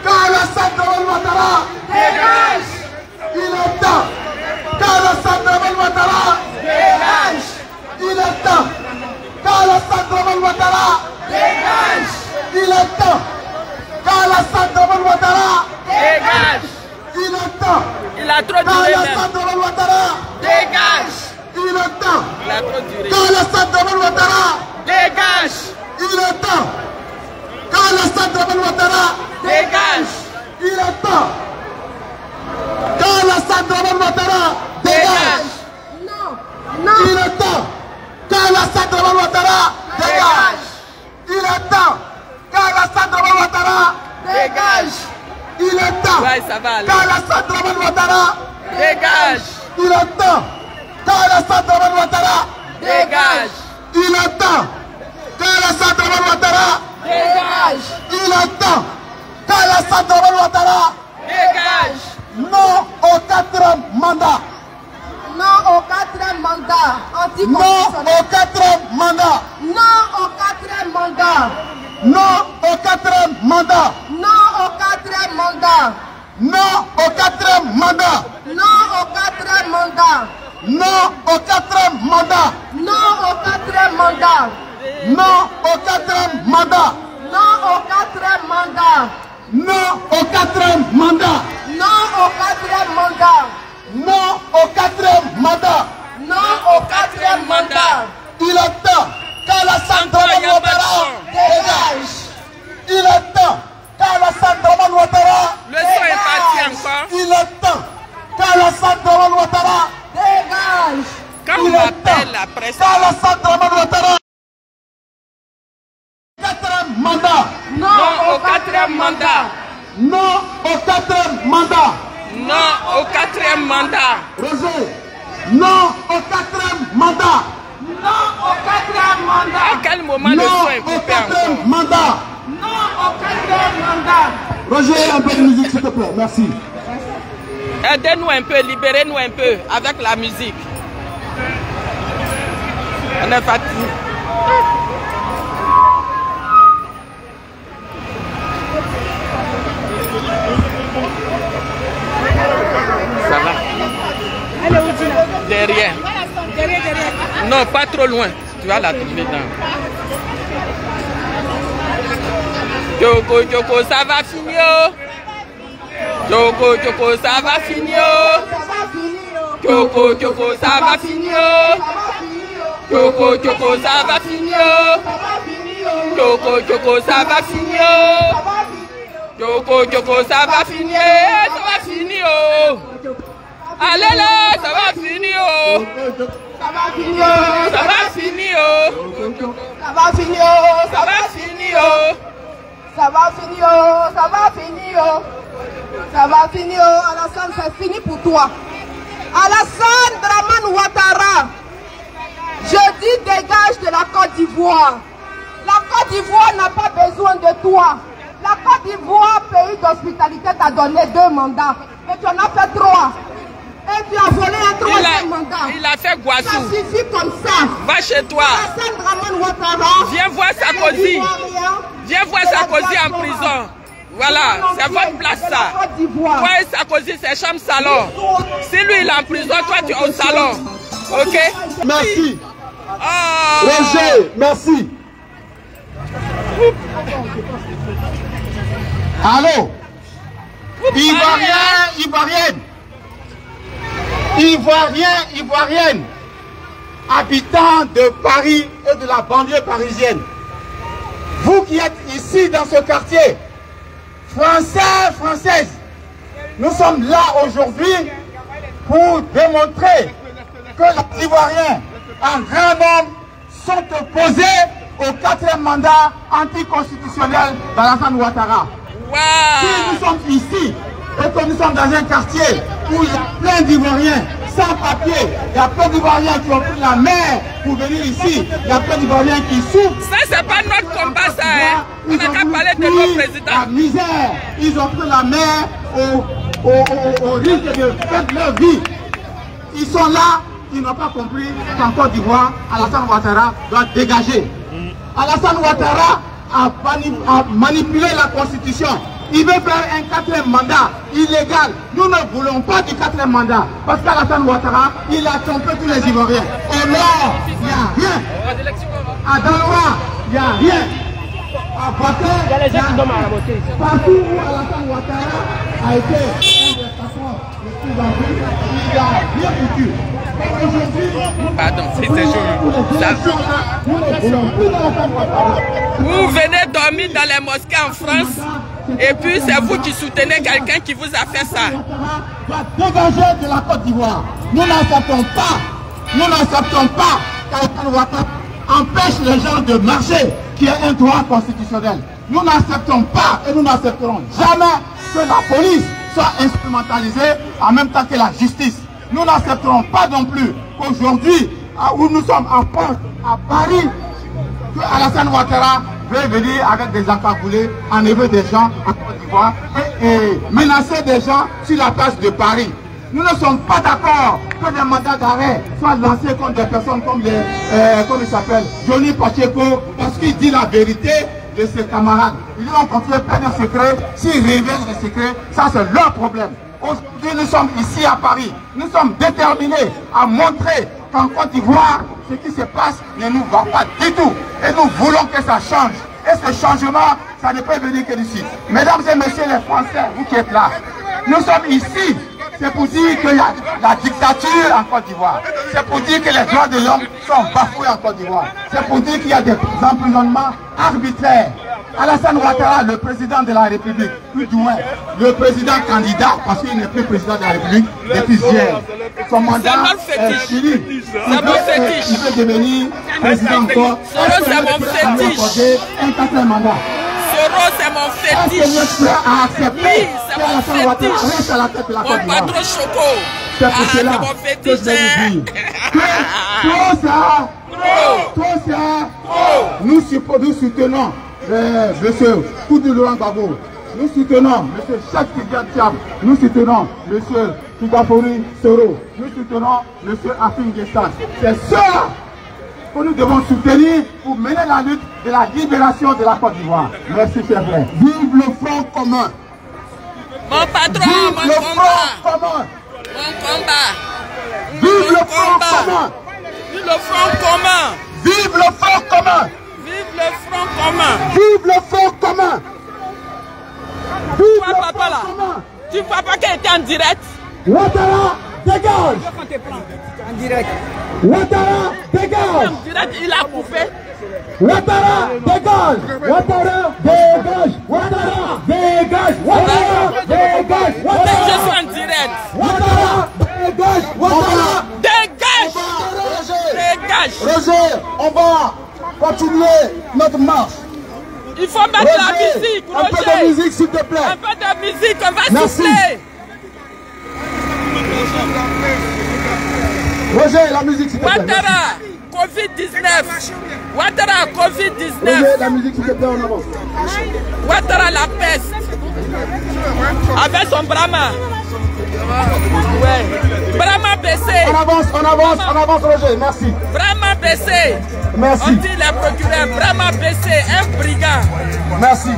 Speaker 2: Alassane Dramane Ouattara,
Speaker 3: Dégage.
Speaker 2: Il est temps. Alassane Dramane Ouattara,
Speaker 3: Dégage.
Speaker 2: Il est temps. Alassane Dramane Ouattara,
Speaker 3: Dégage.
Speaker 2: Il est temps. Alassane Dramane Ouattara,
Speaker 3: Dégage.
Speaker 2: Il est temps.
Speaker 3: Il a trop duré même.
Speaker 2: Alassane Dramane Ouattara,
Speaker 3: Dégage.
Speaker 2: Il est temps.
Speaker 3: Il a trop duré.
Speaker 2: Alassane Dramane Ouattara,
Speaker 3: Dégage.
Speaker 2: Il est temps. Alassane Dramane Ouattara,
Speaker 3: Dégage.
Speaker 2: Il est temps. Alassane Dramane Ouattara, dégage.
Speaker 1: Non.
Speaker 2: Il est temps. Alassane Dramane Ouattara, dégage. Il est temps. Alassane Dramane Ouattara,
Speaker 3: Dégage.
Speaker 2: il est temps.
Speaker 3: Ouais, ça va aller.
Speaker 2: Alassane Dramane Ouattara,
Speaker 3: Dégage.
Speaker 2: il est temps. Alassane Dramane Ouattara,
Speaker 3: Dégage.
Speaker 2: il est temps. Alassane Dramane Ouattara,
Speaker 3: Dégage.
Speaker 2: il est temps. Alassane Dramane Ouattara,
Speaker 3: Dégage.
Speaker 2: non au 4e mandat.
Speaker 1: Non au 4e mandat.
Speaker 2: Non au 4e mandat.
Speaker 1: Non au 4e mandat.
Speaker 2: Non au 4e mandat.
Speaker 1: Non au 4e mandat.
Speaker 2: Non au 4e mandat.
Speaker 1: Non au 4e mandat.
Speaker 2: Non au 4e mandat.
Speaker 1: Non au 4e mandat.
Speaker 2: Non au 4e mandat.
Speaker 1: Non au 4e mandat.
Speaker 2: Non au 4e mandat.
Speaker 1: Non au 4e mandat.
Speaker 2: Non au 4e mandat.
Speaker 1: Non au 4e mandat.
Speaker 2: Il est temps qu'Alassane Dramane Ouattara dégage. Il est temps qu'Alassane Dramane Ouattara
Speaker 3: Le son est parti encore.
Speaker 2: Il est temps qu'Alassane Dramane Ouattara
Speaker 1: Dégage.
Speaker 3: Quand on
Speaker 2: Il est temps
Speaker 3: m'appelle après ça,
Speaker 2: qu'Alassane Dramane Ouattara 4e mandat.
Speaker 3: non au 4e mandat.
Speaker 2: Non au 4e mandat.
Speaker 3: Non au 4e mandat.
Speaker 2: Roger, non au 4e mandat.
Speaker 1: Non au 4e mandat.
Speaker 3: À quel moment le
Speaker 2: Non
Speaker 3: son est
Speaker 2: au
Speaker 3: coupé
Speaker 2: 4e
Speaker 3: encore?
Speaker 2: mandat.
Speaker 1: Non au 4e mandat.
Speaker 2: Roger, un peu de musique s'il te plaît, merci.
Speaker 3: Aidez-nous un peu, libérez-nous un peu avec la musique. On est fatigué. Ça va. derrière. Non, pas trop loin. Tu vas la trouver dans. Joko, ça va finir. Joko, ça va finir. Joko, ça va finir. Joko, ça va finir. Joko, ça va finir. Joko, ça va finir. Ça va finir. Allez là, ça va finir.
Speaker 1: Ça va finir.
Speaker 3: Ça va finir.
Speaker 1: Ça va finir.
Speaker 3: Ça va finir.
Speaker 1: Ça va finir. Ça va finir. Ça va finir. Alassane, c'est fini pour toi. Alassane Dramane Ouattara, je dis dégage de la Côte d'Ivoire. La Côte d'Ivoire n'a pas besoin de toi. La Côte d'Ivoire, pays d'hospitalité, t'a donné 2 mandats. Et tu en as fait 3. Et tu as volé un 3e mandat.
Speaker 3: Il a fait Guassou.
Speaker 1: Ça suffit comme ça.
Speaker 3: Va chez toi.
Speaker 1: Alassane Dramane Ouattara.
Speaker 3: Viens voir Sarkozy. Viens voir Sarkozy en prison. Voilà, c'est votre place ça. Toi et Sarkozy, c'est chambre salon. Si lui il est en prison, toi tu es au salon. Ok?
Speaker 2: Merci.
Speaker 3: Oh.
Speaker 2: Roger, merci. Allô? Ivoirienne, habitants de Paris et de la banlieue parisienne. Vous qui êtes ici dans ce quartier, Français, Françaises, nous sommes là aujourd'hui pour démontrer que les Ivoiriens, en grand nombre, sont opposés au 4e mandat anticonstitutionnel d'Alassane Ouattara.
Speaker 3: Wow.
Speaker 2: Si nous sommes ici et que nous sommes dans un quartier où il y a plein d'Ivoiriens sans papier, il y a plein d'Ivoiriens qui ont pris la mer pour venir ici, il y a plein d'Ivoiriens qui souffrent.
Speaker 3: Ça, c'est pas notre combat, ça. Hein. On n'a qu'à parler de nos présidents.
Speaker 2: La misère, ils ont pris la mer au risque de perdre leur vie. Ils sont là, ils n'ont pas compris qu'en Côte d'Ivoire, Alassane Ouattara doit dégager. Alassane Ouattara a manipulé la constitution. Il veut faire un 4e mandat illégal. Nous ne voulons pas du 4e mandat. Parce qu'Alassane Ouattara, il a trompé tous les Ivoiriens. Au nord, il n'y a rien. À Daloa, il n'y a rien. À Baké, il y a les gens qui donnent à la beauté. Partout où Alassane Ouattara a été un des patrons les plus dangereux, il n'a rien foutu.
Speaker 3: Pardon, c'était chaud. Vous venez dormir dans les mosquées en France et puis c'est vous qui soutenez quelqu'un qui vous a fait ça.
Speaker 2: Dégager de la Côte d'Ivoire. Nous n'acceptons pas qu'Alassane Ouattara empêche les gens de marcher, qui est un droit constitutionnel. Nous n'acceptons pas et nous n'accepterons jamais que la police soit instrumentalisée en même temps que la justice. Nous n'accepterons pas non plus qu'aujourd'hui, où nous sommes en France, à Paris, que Alassane Ouattara veut venir avec des encagoulés, enlever des gens en Côte d'Ivoire et menacer des gens sur la place de Paris. Nous ne sommes pas d'accord que des mandats d'arrêt soient lancés contre des personnes comme comment il s'appelle, Johnny Pacheco, parce qu'il dit la vérité de ses camarades. Ils ont continué plein de secrets. S'ils révèlent les secrets, ça c'est leur problème. Aujourd'hui, nous sommes ici à Paris. Nous sommes déterminés à montrer qu'en Côte d'Ivoire, ce qui se passe ne nous va pas du tout. Et nous voulons que ça change. Et ce changement, ça ne peut venir que d'ici. Mesdames et messieurs les Français, vous qui êtes là, nous sommes ici. C'est pour dire qu'il y a la dictature en Côte d'Ivoire. C'est pour dire que les droits de l'homme sont bafoués en Côte d'Ivoire. C'est pour dire qu'il y a des emprisonnements arbitraires. Alassane Ouattara, le président de la République, plus du moins le président candidat, parce qu'il n'est plus président de la République depuis hier. Son mandat est fini. Il veut devenir président encore.
Speaker 3: C'est mon fétiche.
Speaker 2: Un 4e mandat.
Speaker 3: C'est mon fétiche.
Speaker 2: Est-ce que vous êtes prêt à accepter
Speaker 3: qu'Alassane Ouattara
Speaker 2: reste à la tête de la Côte d'Ivoire?
Speaker 3: Mon patron Choco.
Speaker 2: C'est pour cela que je vais vous dire que tout ça, nous soutenons monsieur Koudou Laurent Gbagbo, nous soutenons monsieur Cheikh Tidiane Thiam, nous soutenons monsieur Kigafori Soro, nous soutenons monsieur Afin Gessan. C'est cela que nous devons soutenir pour mener la lutte de la libération de la Côte d'Ivoire. Merci, chers frères. Vive le Front commun.
Speaker 3: Mon patron,
Speaker 2: Vive le Front commun.
Speaker 3: Mon combat.
Speaker 2: Vive le Front commun.
Speaker 3: Vive le front commun.
Speaker 2: Vive le front commun.
Speaker 3: Vive le front commun.
Speaker 2: Vive le front commun.
Speaker 3: Vive le front commun. Tu vois pas qu'elle était en direct?
Speaker 2: Ouattara, dégage.
Speaker 4: En direct.
Speaker 2: Ouattara, dégage.
Speaker 3: En direct, il a coupé.
Speaker 2: Ouattara, dégage. Ouattara, dégage. Ouattara, dégage. Ouattara, dégage.
Speaker 3: Je suis en direct.
Speaker 2: Ouattara, dégage. Ouattara,
Speaker 3: dégage. Dégage.
Speaker 2: Roger, on va continuer notre marche.
Speaker 3: Il faut mettre la musique, Roger.
Speaker 2: Un peu de musique, s'il te plaît.
Speaker 3: Un peu de musique, on va souffler.
Speaker 2: Roger, la musique, s'il te plaît.
Speaker 3: Ouattara, Covid-19. Ouattara, Covid-19.
Speaker 2: Roger, la musique, s'il te plaît, on avance.
Speaker 3: Ouattara, la peste. Avec son Brahma. Ouais. Brahma baissé.
Speaker 2: On avance, Roger, merci.
Speaker 3: Brahma baissé.
Speaker 2: Merci.
Speaker 3: On dit les procureurs, Brahma baissé, un brigand.
Speaker 2: Merci.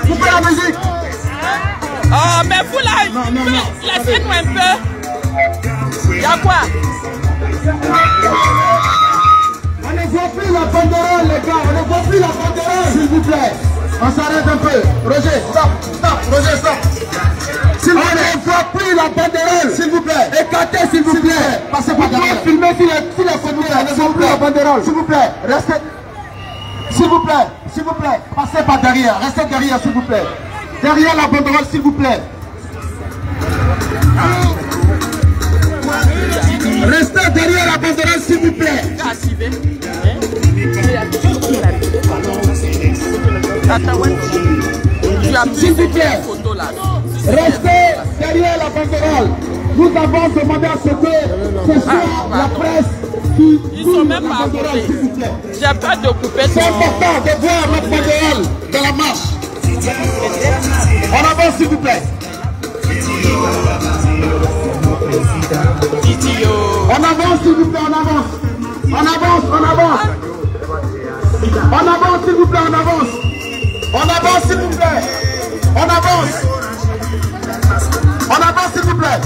Speaker 2: Coupez la musique.
Speaker 3: Oh, mais vous là, laissez-nous un peu. Y'a quoi?
Speaker 2: On ne voit plus la banderole, les gars. On ne voit plus la banderole, s'il vous plaît. On s'arrête un peu. Roger, stop. Roger, stop. On ne voit plus la banderole, s'il vous plaît. Écartez, s'il vous plaît. Passez par derrière. Filmez si les communes ne voient plus la banderole. S'il vous plaît, restez. S'il vous plaît, passez par derrière. Restez derrière, s'il vous plaît. Derrière la banderole, s'il vous plaît. Restez derrière la banderole, s'il vous plaît. S'il vous plaît, restez derrière la banderole. Nous avons demandé à ce que ce soit la presse qui...
Speaker 3: Ils sont même pas abordés. J'ai peur de couper.
Speaker 2: C'est important de voir notre banderole dans la marche. On avance, s'il vous plaît. On avance, s'il vous plaît, on avance. On avance. On avance, s'il vous plaît, on avance. On avance, s'il vous plaît. On avance. On avance, s'il vous plaît.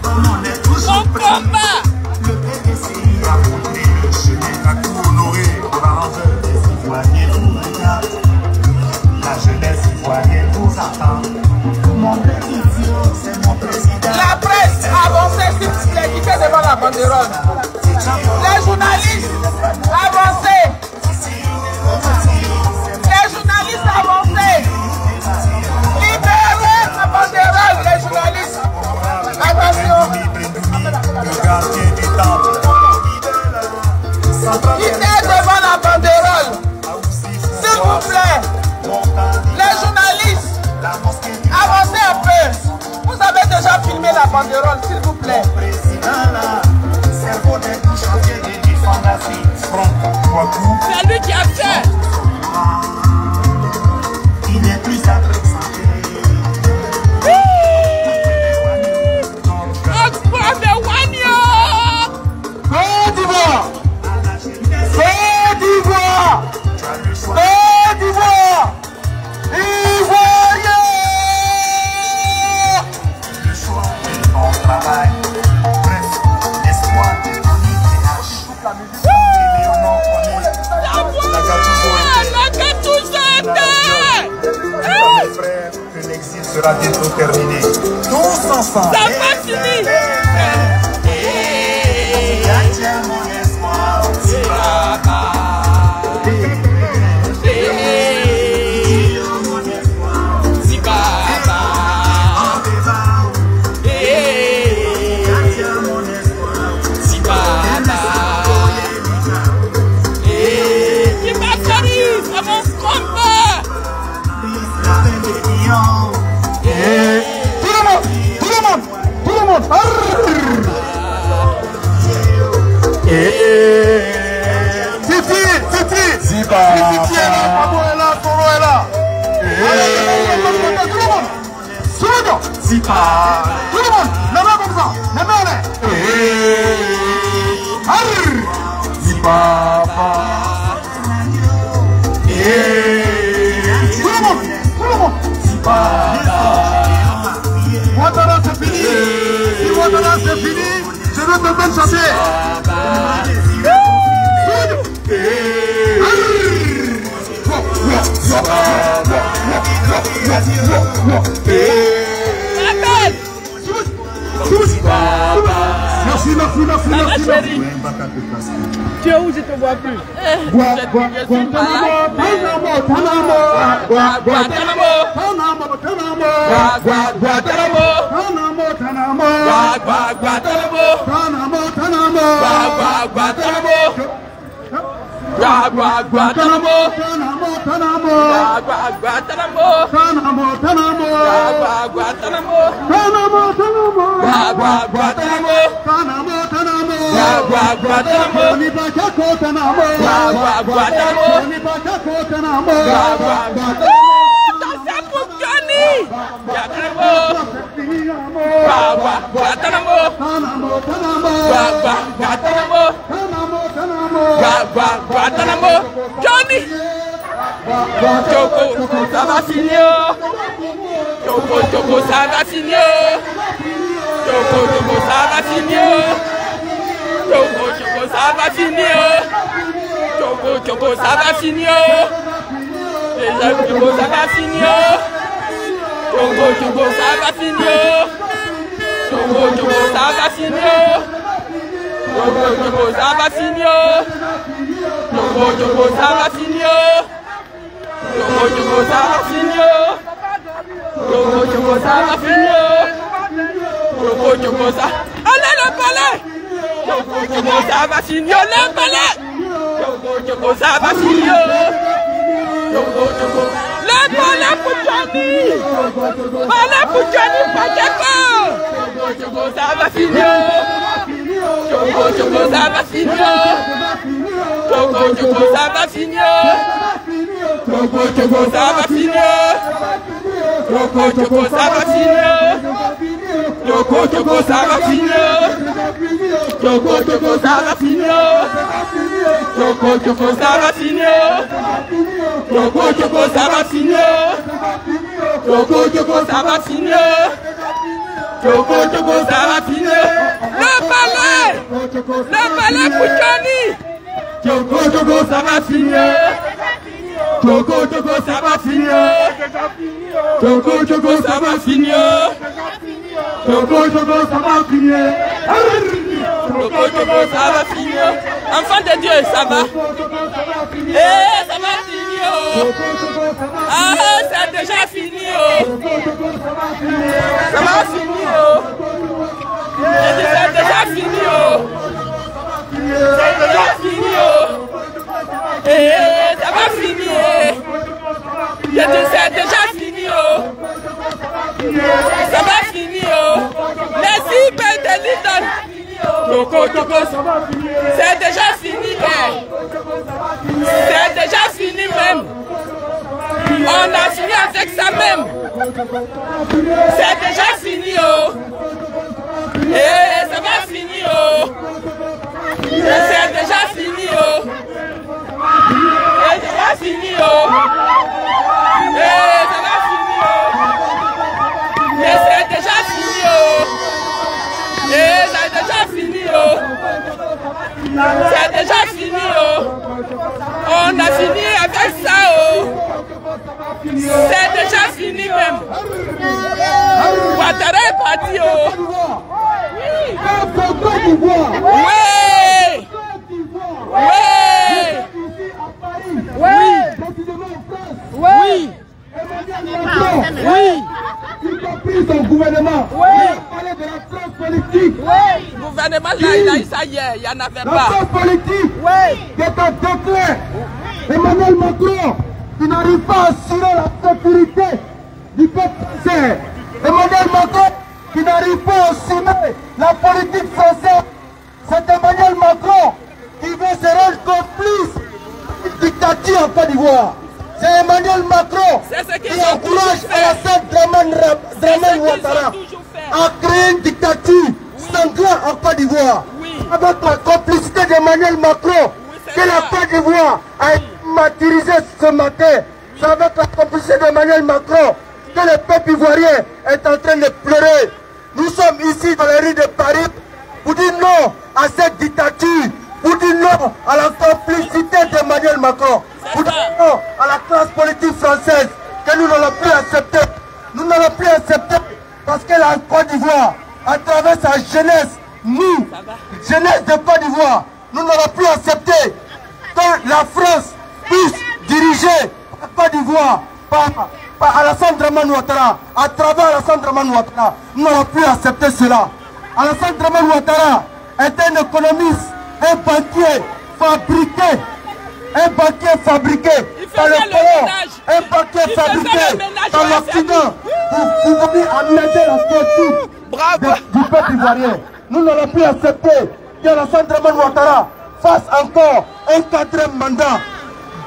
Speaker 3: Mon combat.
Speaker 6: Le PDC a montré le chemin à tout honorer. Parangeur des citoyens vous regarde. La jeunesse citoyenne vous attend. Mon petit Dieu, c'est mon président.
Speaker 1: La presse avancez, s'il vous plaît, qui fait devant la banderole. Les journalistes avancez. Les journalistes avancez. Libérez la banderole, les journalistes. Attention.
Speaker 6: Le gardien du temple.
Speaker 1: Quittez devant la banderole. S'il vous plaît. Les journalistes, avancez un peu. Vous avez déjà filmé la banderole, s'il vous plaît.
Speaker 3: C'est lui qui a fait.
Speaker 6: Il est plus
Speaker 2: Côte d'Ivoire! Côte d'Ivoire! Côte d'Ivoire! Ivoirien!
Speaker 6: le choix de ton travail. Bref, l'espoir de ton ITH. Mes frères, que l'exil sera bientôt terminé. Tous ensemble.
Speaker 3: Ça va fini.
Speaker 6: Tiens mon espoir.
Speaker 2: Tout le monde, la main comme ça, la main en l'air. Ouattara, c'est fini. Si Ouattara, c'est fini, je veux te faire chanter. Merci.
Speaker 3: Tu es où, je te vois plus. Johnny! Choco, ça va finir. Choco, ça va finir. Choco, ça va finir. Choco, ça va finir. Choco, ça va finir. Choco, ça va finir. Choco, ça va finir. Choco, ça va finir. Choco, ça va finir. Choco, ça va finir. Choco, ça va finir. Choco, ça va finir. Choco, ça... Allez le balai. Choco, ça va finir le balai. Choco, ça va finir. Le balai pour Johnny. Balai pour Johnny Pacheco. Choco, ça va finir. Choco, ça va finir. Choco, ça va finir. Choco, ça va finir. Choco, ça va finir. Choco, ça va finir. Choco, ça va finir. Choco, ça va finir. Choco, ça va finir. Choco, ça va finir. Choco, ça va finir. Le balai pour Johnny. Choco, ça va finir. Choco, ça va finir. Choco, ça va finir. Choco, ça va finir. Choco, ça va finir. Enfant de Dieu, ça va. Eh, ça va finir. Ah, c'est déjà fini. Ça va finir. C'est déjà fini. C'est déjà fini. Eh, ça va finir. C'est déjà fini. Ça va finir. Merci, Père de Lidon. Choco, c'est déjà fini. C'est déjà fini même. On a fini avec ça même. C'est déjà fini. Eh, ça va finir. C'est déjà fini. C'est déjà fini. Eh, ça va finir. Mais c'est déjà fini. Eh, c'est déjà fini. C'est déjà fini. On a fini avec ça. C'est déjà fini même. Ouattara est parti. Oui.
Speaker 2: Y compris son gouvernement.
Speaker 3: Oui.
Speaker 2: Il a parlé de la classe politique.
Speaker 3: Oui. Le gouvernement là, il a eu ça hier, il n'y en avait pas.
Speaker 2: La classe politique.
Speaker 3: Oui.
Speaker 2: Qui est en déclin. Emmanuel Macron, qui n'arrive pas à assurer la sécurité du peuple français. Emmanuel Macron, qui n'arrive pas à assumer la politique française. C'est Emmanuel Macron qui veut se rendre complice de la dictature en Côte d'Ivoire. C'est Emmanuel Macron qui encourage Alassane Dramane Ouattara à créer une dictature sanglante en Côte d'Ivoire.
Speaker 3: Oui.
Speaker 2: Avec la complicité d'Emmanuel Macron
Speaker 7: que la Côte d'Ivoire a été martyrisée ce matin. C'est avec la complicité d'Emmanuel Macron que le peuple ivoirien est en train de pleurer. Nous sommes ici dans les rues de Paris pour dire non à cette dictature, pour dire non à la complicité d'Emmanuel Macron, pour dire non à la classe politique française que nous n'allons plus accepter. Nous n'allons plus accepter parce que la Côte d'Ivoire, à travers sa jeunesse, nous, jeunesse de Côte d'Ivoire, nous n'allons plus accepter que la France puisse diriger la Côte d'Ivoire par Alassane Dramane Ouattara, à travers Alassane Dramane Ouattara. Nous n'allons plus accepter cela. Alassane Dramane Ouattara est un économiste, un banquier fabriqué par le colon, un banquier fabriqué par l'Occident pour venir amener la culture du peuple ivoirien. Nous n'allons plus accepter qu'Alassane Dramane Ouattara fasse encore un 4e mandat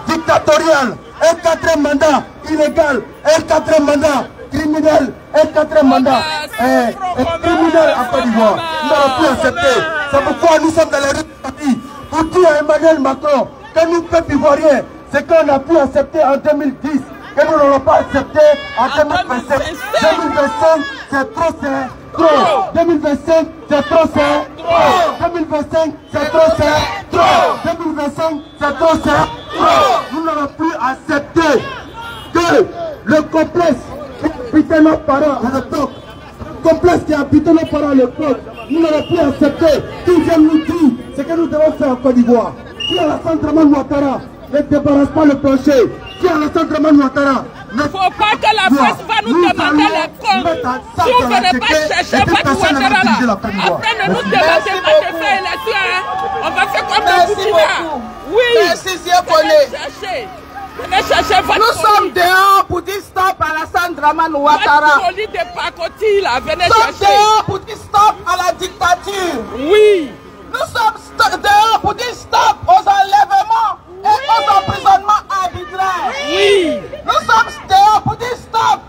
Speaker 7: dictatorial, un 4e mandat illégal, un 4e mandat criminel, un 4e mandat criminel en Côte d'Ivoire. Nous n'allons plus accepter. C'est pourquoi nous sommes dans les rues de Paris pour dire à Emmanuel Macron que nous, peuple ivoirien, ce qu'on a pu accepter en 2010, que nous n'allons pas accepter en 2025. 2025, c'est trop, c'est trop. 2025, c'est trop, c'est trop. 2025, c'est trop, c'est trop. 2025, c'est trop, c'est trop. Nous n'allons plus accepter que le complexe qui habitait nos parents à l'époque, nous n'allons plus accepter qu'ils viennent nous dire ce que nous devons faire en Côte d'Ivoire. Si Alassane Dramane Ouattara ne débarrasse pas le plancher, si Alassane Dramane Ouattara
Speaker 3: il ne faut pas que la presse va nous demander les comptes. Si vous ne venez pas chercher votre Ouattara là, après ne nous demandez pas de faire élection, on va faire comme le Burkina. Oui,
Speaker 1: merci Ziepone. Nous sommes dehors pour dire stop à Alassane Dramane Ouattara. Nous sommes dehors pour dire stop à la dictature.
Speaker 3: Oui.
Speaker 1: Nous sommes dehors pour dire stop aux enlèvements et aux emprisonnements arbitraires.
Speaker 3: Oui.
Speaker 1: Nous sommes dehors pour dire stop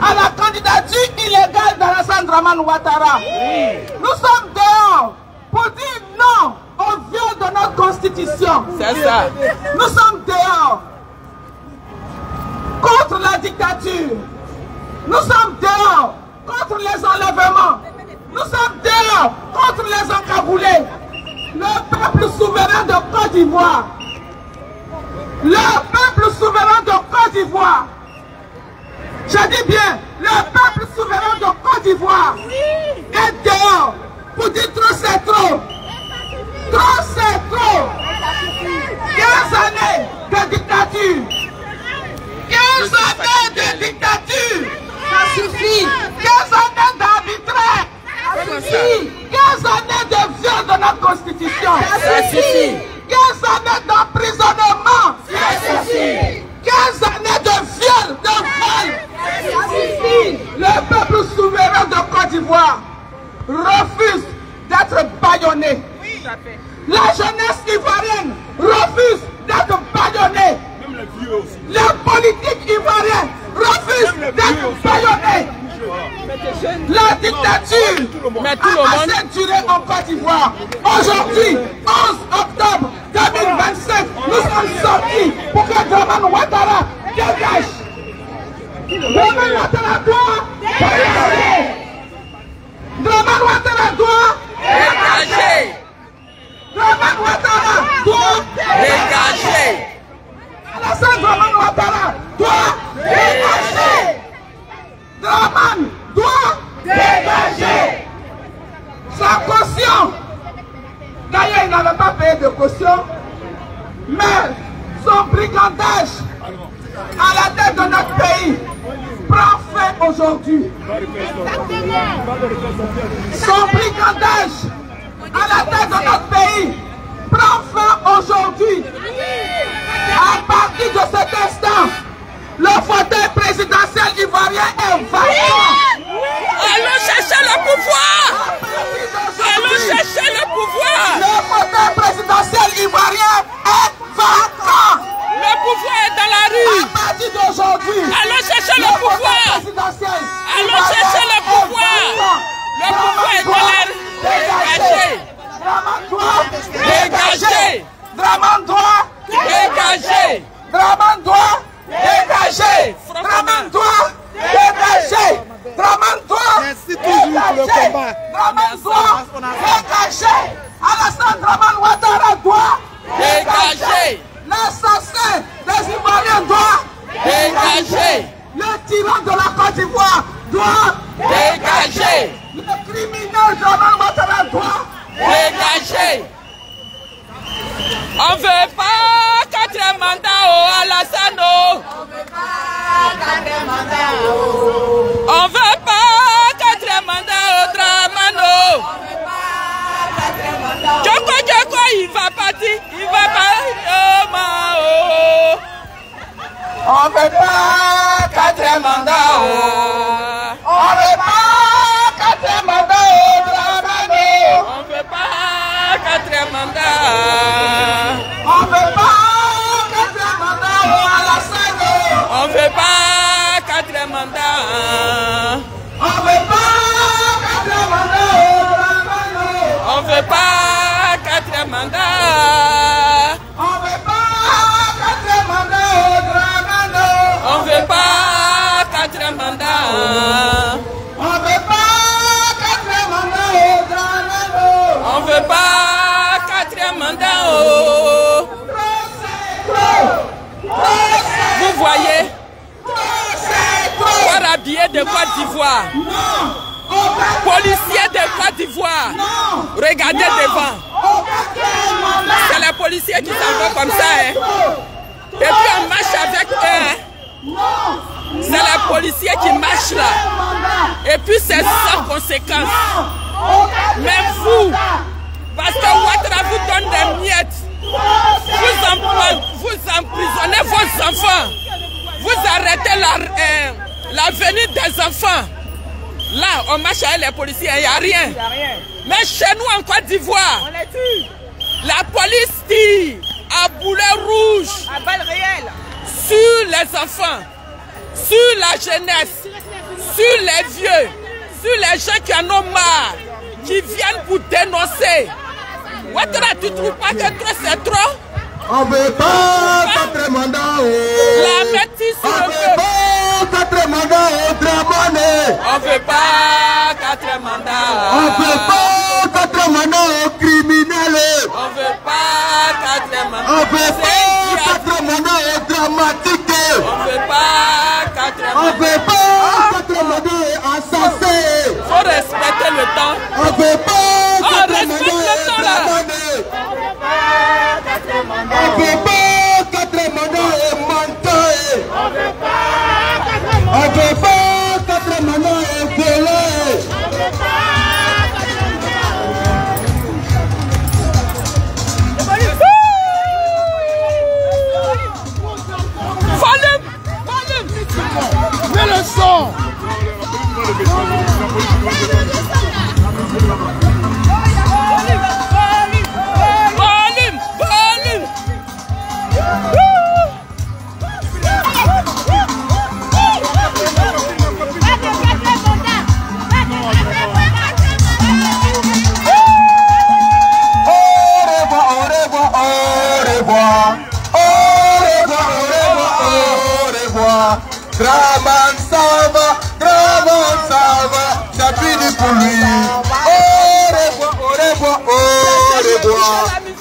Speaker 1: à la candidature illégale d'Alassane Dramane Ouattara.
Speaker 3: Oui.
Speaker 1: Nous sommes dehors pour dire non au viol de notre constitution.
Speaker 3: C'est ça.
Speaker 1: Nous sommes dehors contre la dictature. Nous sommes dehors contre les enlèvements. Nous sommes dehors contre les encagoulés. Le peuple souverain de Côte d'Ivoire. Le peuple souverain de Côte d'Ivoire. Je dis bien, le peuple souverain de Côte d'Ivoire est dehors pour dire trop c'est trop. Trop c'est trop. 15 années de dictature. 15 années de dictature. Ça suffit. 15 années d'arbitraire. Ça suffit. 15 années de viol de notre constitution. Ça suffit. 15 années d'emprisonnement. Ça suffit. 15 années de viol, de vol. Ça suffit. Le peuple souverain de Côte d'Ivoire refuse d'être bâillonné. La jeunesse ivoirienne refuse d'être bâillonnée. Les politiques ivoiriens refusent d'être bâillonnés. La dictature a assez duré en Côte d'Ivoire. Aujourd'hui, 11 octobre 2025, nous sommes sortis pour que Dramane Ouattara dégage. Dramane Ouattara doit dégager. Dramane Ouattara doit dégager. Dramane Ouattara doit dégager. Alassane Dramane Ouattara doit dégager. Dramane doit dégager. Sa caution. D'ailleurs, il n'avait pas payé de caution. Mais son brigandage à la tête de notre pays prend fin aujourd'hui. Son brigandage à la tête de notre pays prend fin aujourd'hui. À partir de cet instant, le fauteuil présidentiel ivoirien est vacant.
Speaker 3: Allons chercher le pouvoir. Allons chercher le pouvoir.
Speaker 1: Le fauteuil présidentiel ivoirien est vacant.
Speaker 3: Le pouvoir est dans la rue.
Speaker 1: À partir d'aujourd'hui,
Speaker 3: allons chercher le pouvoir. Allons chercher le pouvoir. Le pouvoir est dans la rue.
Speaker 1: Dégagez. Alassane Dramane Ouattara doit
Speaker 3: dégager.
Speaker 1: L'assassin des Ivoiriens doit
Speaker 3: dégager.
Speaker 1: Le tyran de la Côte d'Ivoire doit
Speaker 3: dégager.
Speaker 1: Le criminel Dramane Ouattara doit
Speaker 3: dégager. On veut pas 4 mandats au Alassane. On veut pas 4 mandats au. On veut pas 4 mandats au Dramane. On veut pas 4 mandats. Joko, il va partir. Il va partir.
Speaker 1: On veut pas 4 mandats au. On veut pas 4 mandats au Dramane.
Speaker 3: On veut pas 4 mandats.
Speaker 1: On veut pas 4 mandats au Alassane.
Speaker 3: On veut pas 4 mandats.
Speaker 1: On veut pas 4 mandats au Dramane.
Speaker 3: On veut pas 4 mandats.
Speaker 1: On veut pas 4 mandats au Dramane.
Speaker 3: On veut pas 4 mandats.
Speaker 1: On veut pas 4 mandats au Dramane.
Speaker 3: On veut pas 4 mandats. Vous voyez, corps habillé de Côte d'Ivoire, policiers de Côte d'Ivoire, regardez devant. C'est les policiers qui s'en vont comme ça. Hein. Et puis on marche avec eux. C'est les policiers qui marchent là. Et puis c'est sans conséquence. Même vous, parce que Ouattara vous donne des miettes. Vous emprisonnez vos enfants. Vous arrêtez la venue des enfants. Là, on marche avec les policiers, il n'y a rien. Mais chez nous en Côte d'Ivoire, la police tire à boulet rouge, à balles réelles, sur les enfants, sur la jeunesse, sur les vieux, sur les gens qui en ont marre, qui viennent pour dénoncer. Ouattara, tu ne trouves pas que trop c'est trop?
Speaker 7: On veut pas 4 mandats.
Speaker 3: La métisse sur le feu.
Speaker 7: On veut pas 4 mandats au Dramane.
Speaker 3: On veut pas 4 mandats.
Speaker 7: On veut pas 4 mandats aux criminels.
Speaker 3: On veut pas 4 mandats.
Speaker 7: On veut pas 4 mandats aux dramatiques.
Speaker 3: On veut pas 4 mandats.
Speaker 7: On veut pas 4 mandats aux assassins.
Speaker 3: Faut respecter le temps.
Speaker 7: On veut pas 4 mandats
Speaker 3: au
Speaker 7: Dramane. On veut pas 4 mandats aux menteurs. On veut pas 4 mandats aux voleurs.
Speaker 4: Mets le son.
Speaker 7: Dramane ça va, c'est fini pour lui.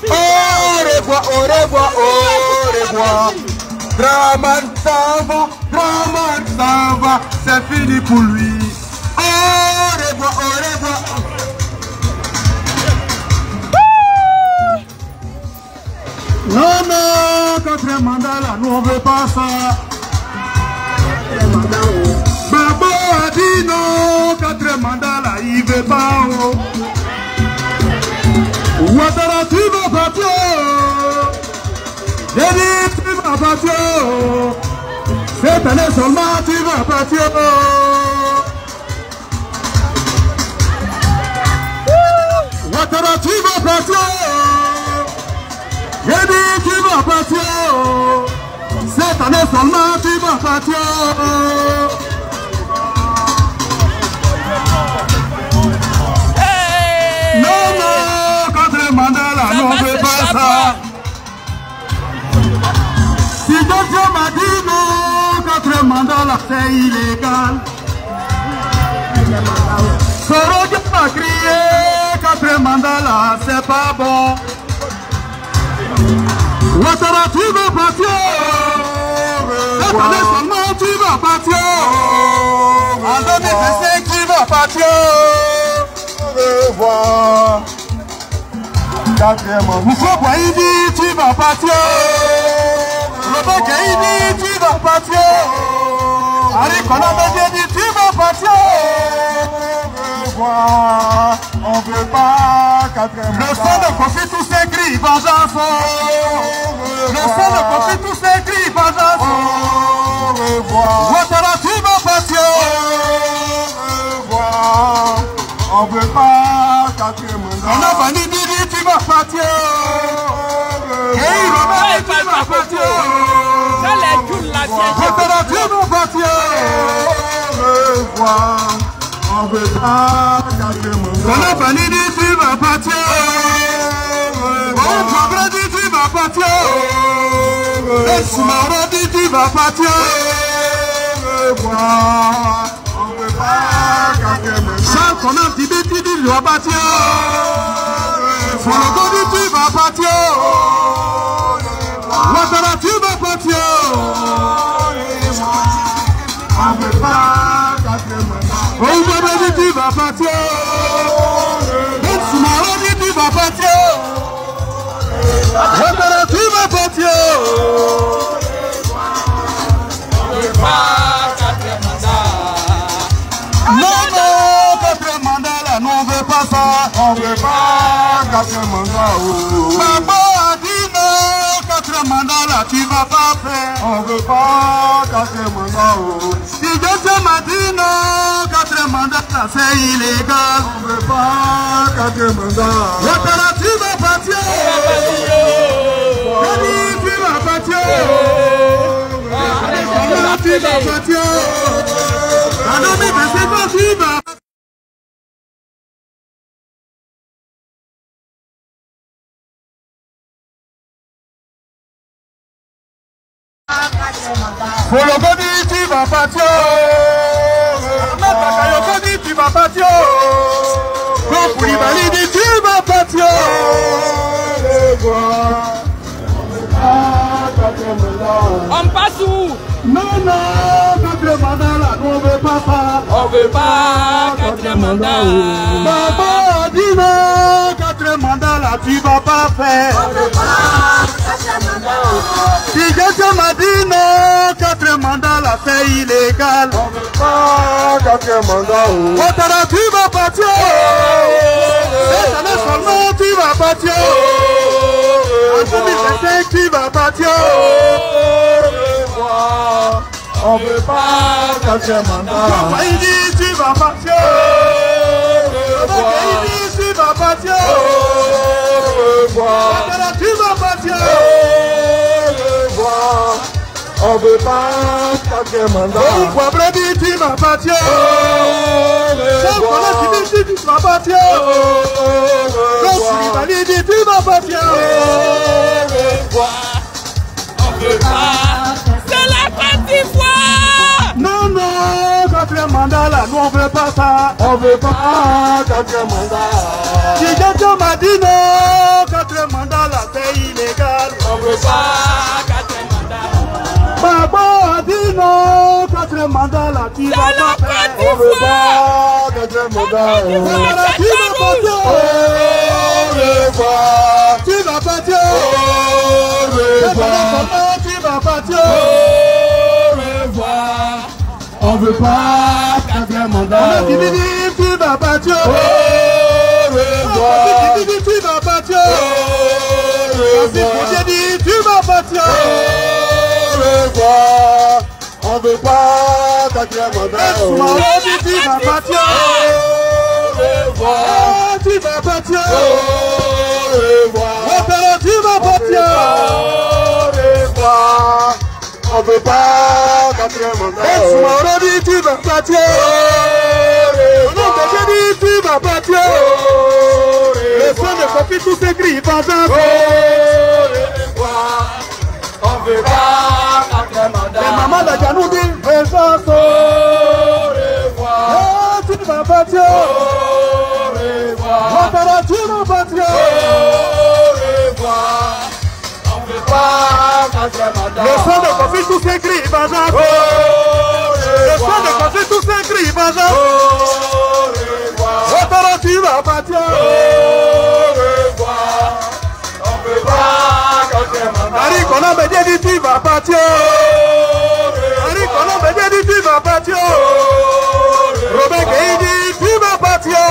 Speaker 7: Au revoir, au revoir. Dramane ça va, c'est fini pour lui. Au revoir. Non, 4 mandats là, nous on veut pas ça. Babo a dit non, 4 mandats là, il veut pas. Ouattara, tu vas partir. J'ai dit, tu vas partir. Cette année seulement, tu vas partir. Ouattara, tu vas partir. J'ai dit, tu vas partir. Cette année seulement, tu vas partir. Non, 4 mandats là, non, on ne veut pas ça. Si Dieu m'a dit non, 4 mandats là, c'est illégal. Soro Dieu m'a crié, 4 c'est pas bon. Ouattara, tu vas partir. Cette année seulement, tu vas partir. En 2025, tu vas partir. Au revoir. Moussa Boaïdi, tu vas partir. Robert Gaïdi, tu vas partir. Harry Konamé dit, tu vas partir. Au revoir. On veut pas quatrième. Le sang de Kofi, tous ces cris, vengeance. Le sang de Kofi, tous ces cris, vengeance. Au revoir. Ouattara, tu vas partir. Au revoir. On veut pas quatrième. On a banni Didi, tu vas partir. Hey, Robert, tu vas partir. Ouattara, tu vas partir. Au revoir. On veut pas quatrième. On a banni Didi, tu vas partir. On progrès dit, tu vas partir. Et Soumaro dit, tu vas partir. Au revoir. On veut pas quatrième. Charles Conan Tibet, tu dis, tu vas partir. Fologo dit, tu vas partir. Ouattara, tu vas partir. On veut pas quatrième. Oumaba dit, tu vas partir. Et Soumaro dit, tu vas partir. Ouattara, tu vas partir. On veut pas quatrième mandat. Non, quatrième mandat là, non, on veut pas ça. On veut pas quatrième mandat. Maman a dit non, quatrième mandat là, tu vas pas faire. On veut pas quatrième mandat. Si Dieu m'a dit non, quatrième mandat là, c'est illégal. On veut pas quatrième mandat. Ouattara, tu vas partir. Tu vas partir. Tu vas partir. Alors, mais c'est pas tu vas. Fologo dit, tu vas partir. Bakayoko dit, tu vas partir. Koulibaly dit, tu vas partir.
Speaker 3: On passe où?
Speaker 7: Non, non, quatrième mandat là, on veut pas ça.
Speaker 3: On veut pas quatrième mandat.
Speaker 7: Maman a dit non, quatrième mandat là, tu vas pas faire.
Speaker 1: On veut pas quatrième mandat.
Speaker 7: Si quelqu'un m'a dit non, quatrième mandat là, c'est illégal. On veut pas quatrième mandat. Ouattara, tu vas partir. Cette année seulement, tu vas partir. En 2025, tu vas partir. On veut pas quatrième mandat. Il dit, tu vas partir. Il dit, tu vas partir. Tu vas partir. On veut pas quatrième mandat. Poivre dit, tu vas partir. Tu vas partir. Koulibaly dit, tu vas partir.
Speaker 3: On veut pas. C'est la Côte d'Ivoire.
Speaker 7: Non, non, quatrième mandat là, nous on veut pas ça. On veut pas quatrième mandat. Si quelqu'un m'a dit non, quatrième mandat là, c'est illégal.
Speaker 3: On veut pas quatrième mandat.
Speaker 7: Maman a dit non, quatrième mandat là, tu vas pas faire. On veut pas quatrième mandat. Tu vas partir. Au revoir. Tu vas partir. Au revoir. Tu vas partir.
Speaker 3: Au revoir.
Speaker 7: On veut pas quatrième mandat. On a dit, tu vas partir. Au revoir. Tu vas partir. Au revoir. Tu vas partir. Au revoir. On veut pas quatrième mandat. Tu vas partir. Au revoir. Tu vas partir. Au revoir. Tu vas partir. Au revoir. On veut pas quatrième mandat. Soumaro dit, tu vas partir. Tu vas partir. Le son de Kofi, tout s'écrit, vengeance.
Speaker 3: On veut pas quatrième mandat.
Speaker 7: Les mamans de Janou disent, vengeance. Tu vas partir. Ouattara, tu vas partir. Le son de Kofi tous s'écrit, Baza. Le son de Kofi tous s'écrit, Baza. Otara tu vas partir. Ari Kono Bédié dit tu vas partir. Ari Kono Bédié dit tu vas partir. Robert Gueye dit tu vas partir.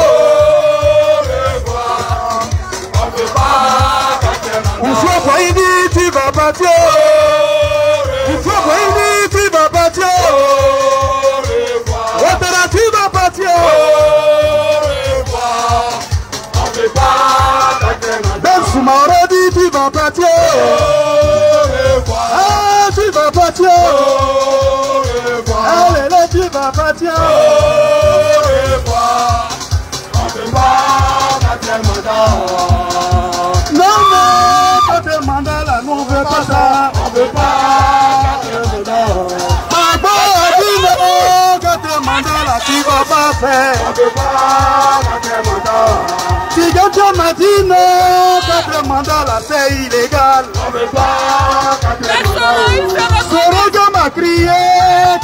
Speaker 7: Ouswa Boy dit tu vas partir. Ouswa Boy dit tu vas partir. Ouattara tu vas partir. Ben Soumaoro dit tu vas partir. Ah tu vas partir. Allez là tu vas partir. Non mais quatrième mandat là, nous on veut pas ça. On veut pas quatrième mandat. Maman a dit non, quatrième mandat là, tu vas pas faire. On veut pas quatrième mandat. Si quelqu'un m'a dit non, quatrième mandat là, c'est illégal. On veut pas quatrième mandat. Soroga m'a crié,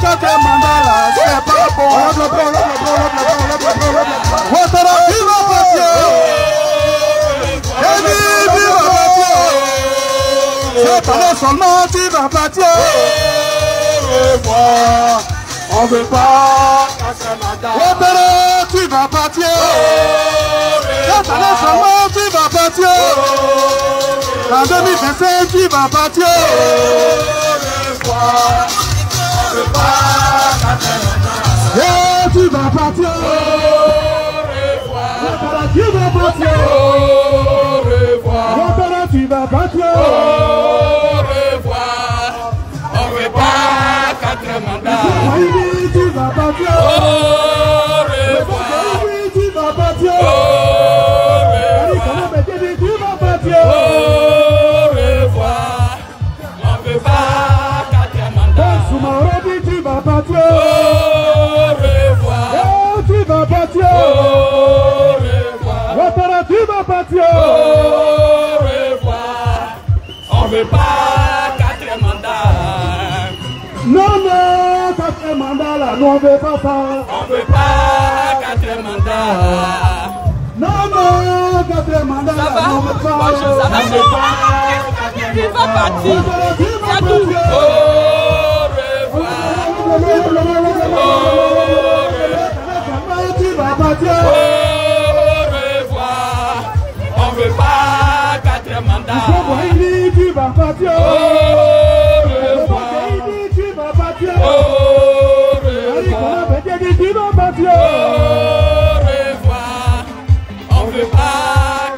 Speaker 7: quatrième mandat là, c'est pas bon. Ouattara, tu vas partir. Cette année seulement tu vas partir. On veut pas Ouattara, tu vas partir. Cette année seulement tu vas partir. En 2025 tu vas partir. On veut pas et tu vas partir. Ouattara, tu vas partir. Ouattara, tu vas partir.
Speaker 3: Au revoir. On veut pas quatre mandats.
Speaker 7: Oui, tu vas partir.
Speaker 3: Au revoir.
Speaker 7: Oui, tu vas partir.
Speaker 3: Au revoir.
Speaker 7: Tu vas partir.
Speaker 3: Au revoir. On veut pas quatre mandats.
Speaker 7: Soumaoro dit tu vas partir.
Speaker 3: Au revoir.
Speaker 7: Oh, tu vas partir.
Speaker 3: Au revoir.
Speaker 7: Ouattara, tu vas partir.
Speaker 3: Au revoir. On veut pas quatre mandats.
Speaker 7: Non, non, quatrième mandat là, nous on veut pas ça.
Speaker 3: On veut pas quatre mandats.
Speaker 7: Non, non, quatrième mandat là, nous on veut pas.
Speaker 3: Bonjour, ça va, c'est pas. Tu vas partir. C'est tout. Au revoir.
Speaker 7: Tu vas partir.
Speaker 3: Au revoir. On veut pas quatre mandats.
Speaker 7: Tu vas partir.
Speaker 3: Au revoir.
Speaker 7: Tu vas partir.
Speaker 3: Au revoir.
Speaker 7: Tu vas partir.
Speaker 3: Au revoir. On veut pas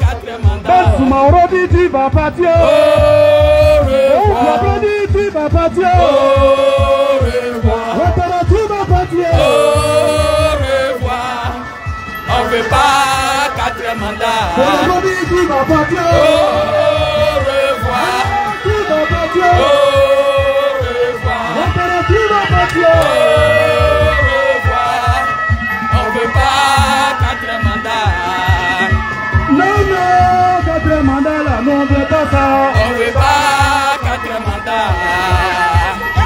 Speaker 3: quatre mandats.
Speaker 7: Soumaoro dit tu vas partir.
Speaker 3: Au revoir.
Speaker 7: Tu vas partir.
Speaker 3: Au revoir.
Speaker 7: Ouattara, tu vas partir.
Speaker 3: Au revoir. On veut pas quatre mandats.
Speaker 7: Tu vas partir.
Speaker 3: Au revoir.
Speaker 7: Tu vas partir.
Speaker 3: Au revoir.
Speaker 7: Ouattara, tu vas partir.
Speaker 3: Au revoir. On veut pas quatre mandats.
Speaker 7: Non, non, quatrième mandat là, non, on veut pas ça.
Speaker 3: On veut pas quatre mandats.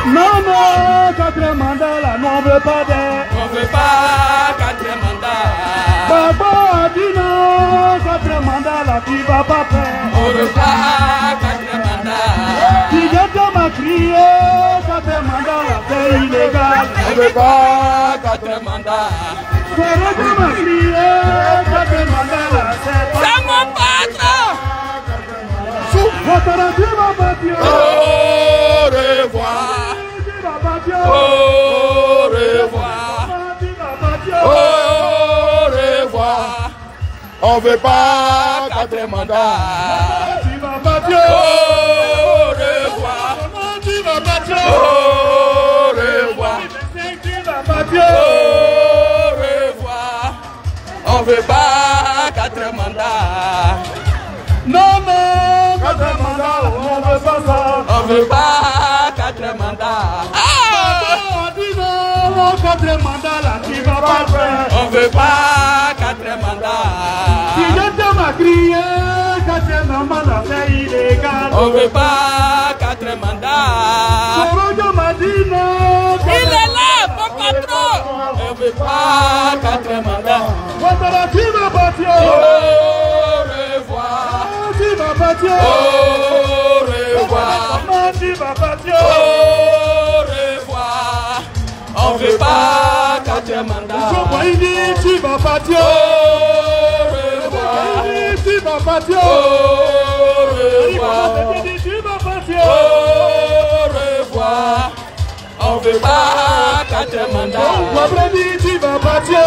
Speaker 7: Non, non, quatrième mandat là, non, on veut pas d'aide.
Speaker 3: On veut pas quatre mandats.
Speaker 7: Baba a dit non, quatrième mandat là, tu vas pas faire.
Speaker 3: On veut pas quatre mandats.
Speaker 7: Si quelqu'un m'a crié, quatrième mandat là, c'est illégal.
Speaker 3: On veut pas quatre mandats.
Speaker 7: Si quelqu'un m'a crié, quatrième mandat là, c'est pas.
Speaker 3: C'est mon patron.
Speaker 7: Ouattara, tu vas partir.
Speaker 3: Au revoir.
Speaker 7: Tu vas partir.
Speaker 3: Au revoir.
Speaker 7: Tu vas partir.
Speaker 3: Au revoir. On veut pas quatre mandats.
Speaker 7: Tu vas partir.
Speaker 3: Au revoir.
Speaker 7: Tu vas partir.
Speaker 3: Au revoir.
Speaker 7: Tu vas partir.
Speaker 3: Au revoir. On veut pas quatre mandats.
Speaker 7: Non, non, quatrième mandat, on veut pas ça.
Speaker 3: On veut pas quatre mandats.
Speaker 7: On dit non, quatrième mandat là, tu vas pas faire.
Speaker 3: On veut pas quatre mandats.
Speaker 7: Si quelqu'un m'a crié, quatrième mandat là, c'est illégal.
Speaker 3: On veut pas quatre mandats. On veut pas 4 mandats.
Speaker 7: Tu vas partir. Tu vas partir.
Speaker 3: On veut pas 4 mandats.
Speaker 7: Tu vas partir.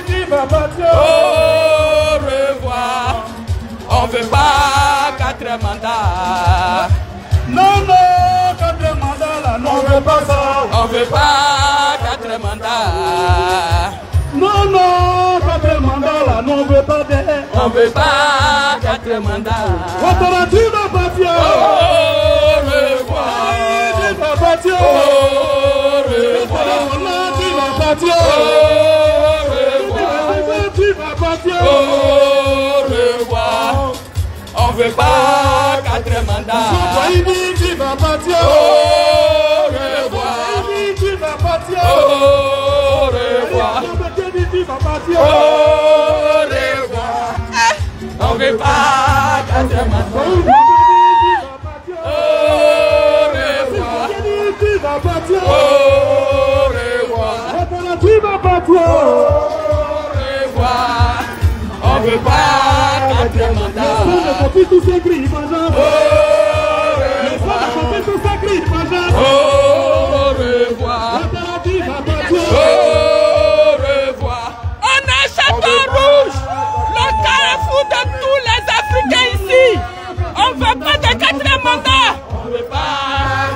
Speaker 7: Tu vas partir.
Speaker 3: On veut pas 4 mandats.
Speaker 7: Non, non, 4 mandats là, non, on veut pas ça.
Speaker 3: On veut pas 4 mandats.
Speaker 7: Non, non, 4 mandats là, non, on veut pas bien.
Speaker 3: On veut pas 4 mandats.
Speaker 7: Ouattara, tu vas partir.
Speaker 3: Au revoir.
Speaker 7: Tu vas partir.
Speaker 3: Au revoir.
Speaker 7: Tu vas partir.
Speaker 3: Au revoir.
Speaker 7: Tu vas partir.
Speaker 3: Au revoir. On veut pas 4 mandats.
Speaker 7: Tu vas partir.
Speaker 3: Au revoir.
Speaker 7: Tu vas partir.
Speaker 3: Au revoir.
Speaker 7: Tu vas partir.
Speaker 3: Au revoir. On veut pas 4 mandats. Au revoir.
Speaker 7: Tu vas partir.
Speaker 3: Au revoir.
Speaker 7: Tu vas partir.
Speaker 3: Au revoir. On veut pas 4 mandats.
Speaker 7: Tout s'écrit,
Speaker 3: Au revoir. Au revoir. On a Château Rouge, le carrefour de tous les Africains ici. On ne veut pas de 4 mandats. On ne veut pas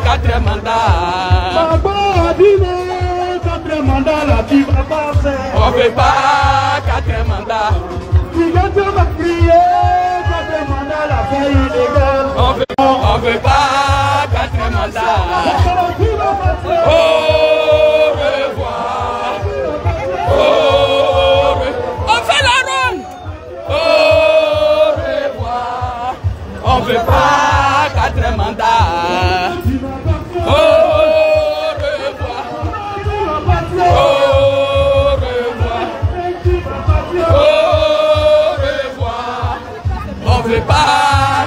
Speaker 3: 4 mandats.
Speaker 7: Papa a dit non, 4 mandats là, tu vas pas faire.
Speaker 3: On ne veut pas 4 mandats.
Speaker 7: Tu vas te crier, 4 mandats là, c'est illégal.
Speaker 3: On veut pas 4 mandats. Au revoir. Au revoir. On fait la ronde. Au revoir. On veut pas 4 mandats. Au revoir. Au revoir. Au revoir. On veut pas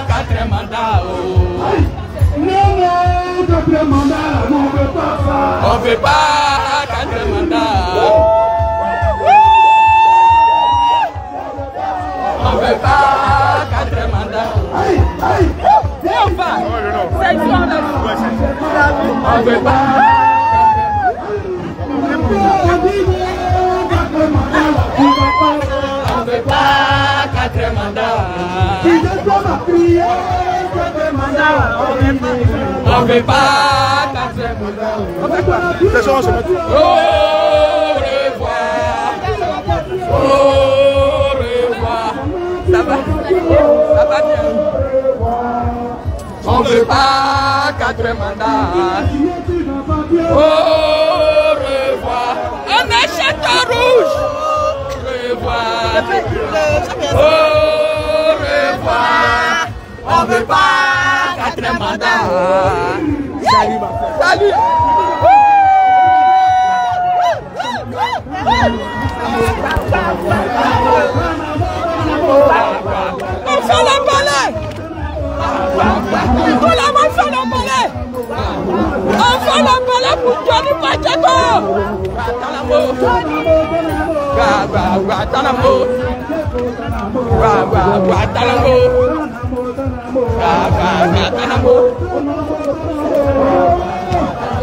Speaker 3: 4 mandats.
Speaker 7: Non, non, 4 mandats, on ne veut pas ça.
Speaker 3: On veut pas 4 mandats. On veut pas 4 mandats. On va. C'est ici on l'a dit. On veut pas. On veut pas 4 mandats. On veut pas 4 mandats. Au revoir. Au revoir. Ça va? Ça va bien? On veut pas 4 mandats. Au revoir. On a Château Rouge. Au revoir. Au revoir. On veut pas 4 mandats. Salut, ma frère. Salut. On fait le balai. On fait le balai. On fait le balai pour Johnny Pacheco.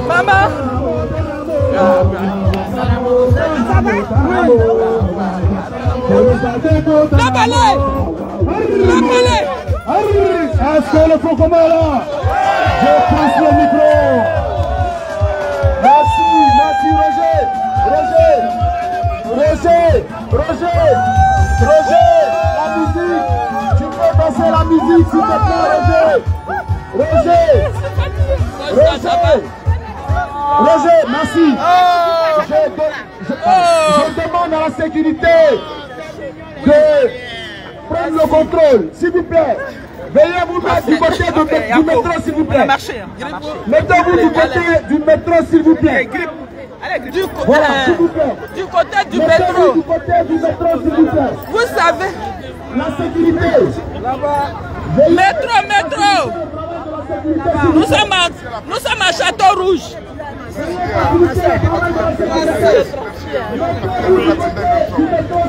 Speaker 3: Maman. La balai. La balai.
Speaker 7: Est-ce que le faut comment là? Je passe le micro. Merci, merci Roger. Roger, la musique. Tu peux danser la musique s'il te plaît, Roger, merci. Je demande à la sécurité de prendre le contrôle, s'il vous plaît. Veuillez vous mettre du côté du métro, s'il vous plaît. Mettez-vous du côté du métro, s'il vous plaît.
Speaker 3: du côté du métro. Vous savez.
Speaker 2: La sécurité.
Speaker 3: Métro. Nous sommes à Château Rouge.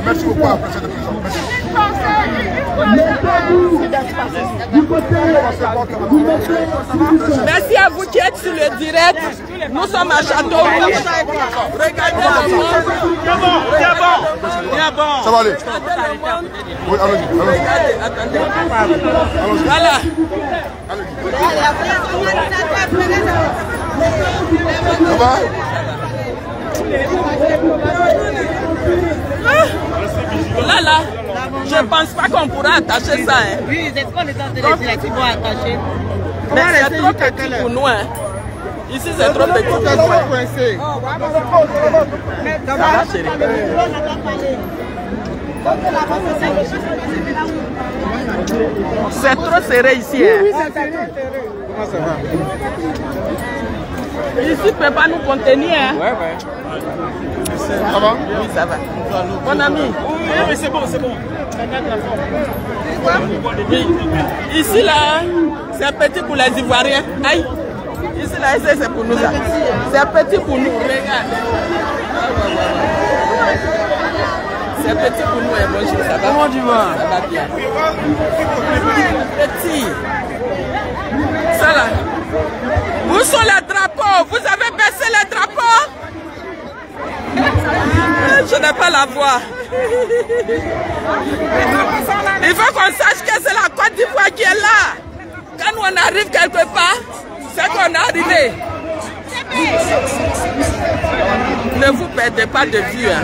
Speaker 5: Merci beaucoup à la présidente de prison.
Speaker 3: Merci à vous qui êtes sur le direct. Nous sommes à Château Rouge. Regardez le monde.
Speaker 5: Bien bon. Ça va aller. Oui, allez-y.
Speaker 3: Attendez. Voilà.
Speaker 5: Ça va?
Speaker 3: Là, je ne pense pas qu'on pourra attacher ça. Hein.
Speaker 1: Oui, c'est ce qu'on est en train de dire qu'ils vont attacher.
Speaker 3: Mais c'est trop petit pour nous. Hein. Ici, c'est trop petit pour nous. Ça va, chérie? C'est trop serré ici. Hein.
Speaker 4: Oui, c'est serré. Comment ça va?
Speaker 3: Ici, ne peut pas nous contenir. Hein.
Speaker 4: Ouais.
Speaker 5: Ça va?
Speaker 3: Oui, ça va. Mon ami.
Speaker 4: Oui, mais c'est bon.
Speaker 3: Ici, là, c'est petit pour les Ivoiriens. Aïe. Ici, là, c'est pour nous. C'est petit pour nous. Regarde. C'est petit pour nous. Hein. Bonjour, ça va?
Speaker 4: Comment tu vas?
Speaker 3: Ça va bien. Petit. Ça, là. Où sont les drapeaux? Vous avez baissé les drapeaux? Je n'ai pas la voix. Il faut qu'on sache que c'est la Côte d'Ivoire qui est là. Quand on arrive quelque part, c'est qu'on est arrivé. Ne vous perdez pas de vue. Hein.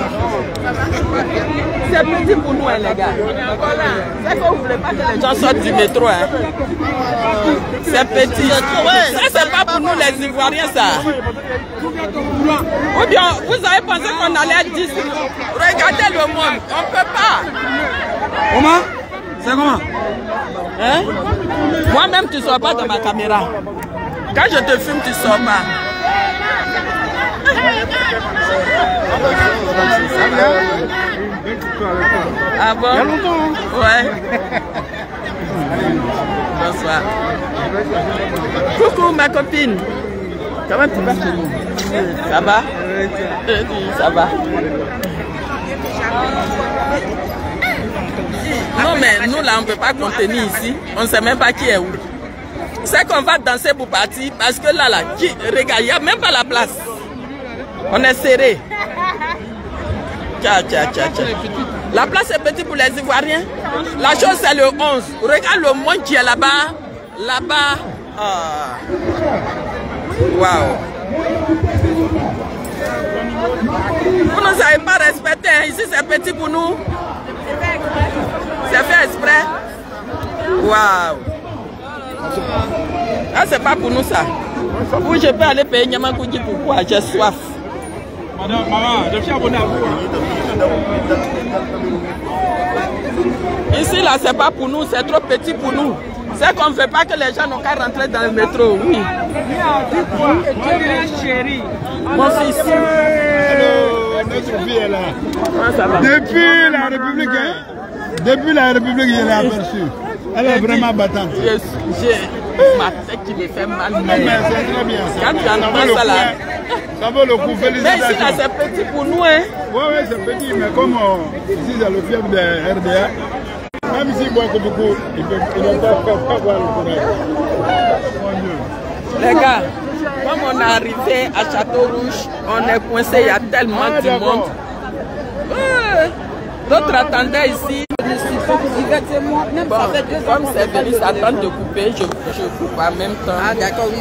Speaker 3: C'est petit pour nous, hein, les gars. C'est que vous ne voulez pas que les gens sortent du métro. Hein. C'est petit. Ça, c'est pas pour nous, les Ivoiriens, ça. Ou bien, vous avez pensé qu'on allait être 10. Regardez le monde. On ne peut pas.
Speaker 4: Comment? C'est comment?
Speaker 3: Hein? Moi-même, tu ne sors pas dans ma caméra. Quand je te filme, tu ne sors pas. Ah bon?
Speaker 4: Il y a longtemps.
Speaker 3: Ouais. Bonsoir. Coucou ma copine. Comment tu vas? Ça va? Ça va. Non mais nous là on ne peut pas contenir ici. On ne sait même pas qui est où. C'est qu'on va danser pour partir parce que là, regarde, il n'y a même pas la place. On est serré. Tcha. La place est petite pour les Ivoiriens. La chose c'est le 11. Regarde le monde qui est là-bas. Là-bas. Waouh. Vous ne savez pas respecter. Hein. Ici c'est petit pour nous. C'est fait exprès. Waouh. Ah, c'est pas pour nous ça. Où je peux aller payer Nyamakoudi pourquoi? J'ai soif.
Speaker 4: Madame, maman, je suis abonné à vous.
Speaker 3: Ici là, c'est pas pour nous, c'est trop petit pour nous. C'est qu'on ne veut pas que les gens n'ont qu'à rentrer dans le métro. Oui. Mon fils.
Speaker 4: Notre fille est là.
Speaker 3: Ah, ça va.
Speaker 4: Depuis la République, je l'ai aperçue. Elle est vraiment battante.
Speaker 3: J'ai ma tête qui me fait mal.
Speaker 4: Mais c'est très bien.
Speaker 3: Quand tu entends ça là.
Speaker 4: Ça vaut le coup, félicitations.
Speaker 3: Mais ici là, c'est petit pour nous. Hein.
Speaker 4: Oui, c'est petit, mais comme ici, c'est le fief de RDA. Même ici, il boit beaucoup, il ne peut pas boire le courage.
Speaker 3: Les gars, comme on est arrivé à Château Rouge, on est coincé, il y a tellement de monde. D'autres attendaient ici. Bon, comme c'est venu s'attendre de couper, je coupe en même temps. Ah d'accord, oui.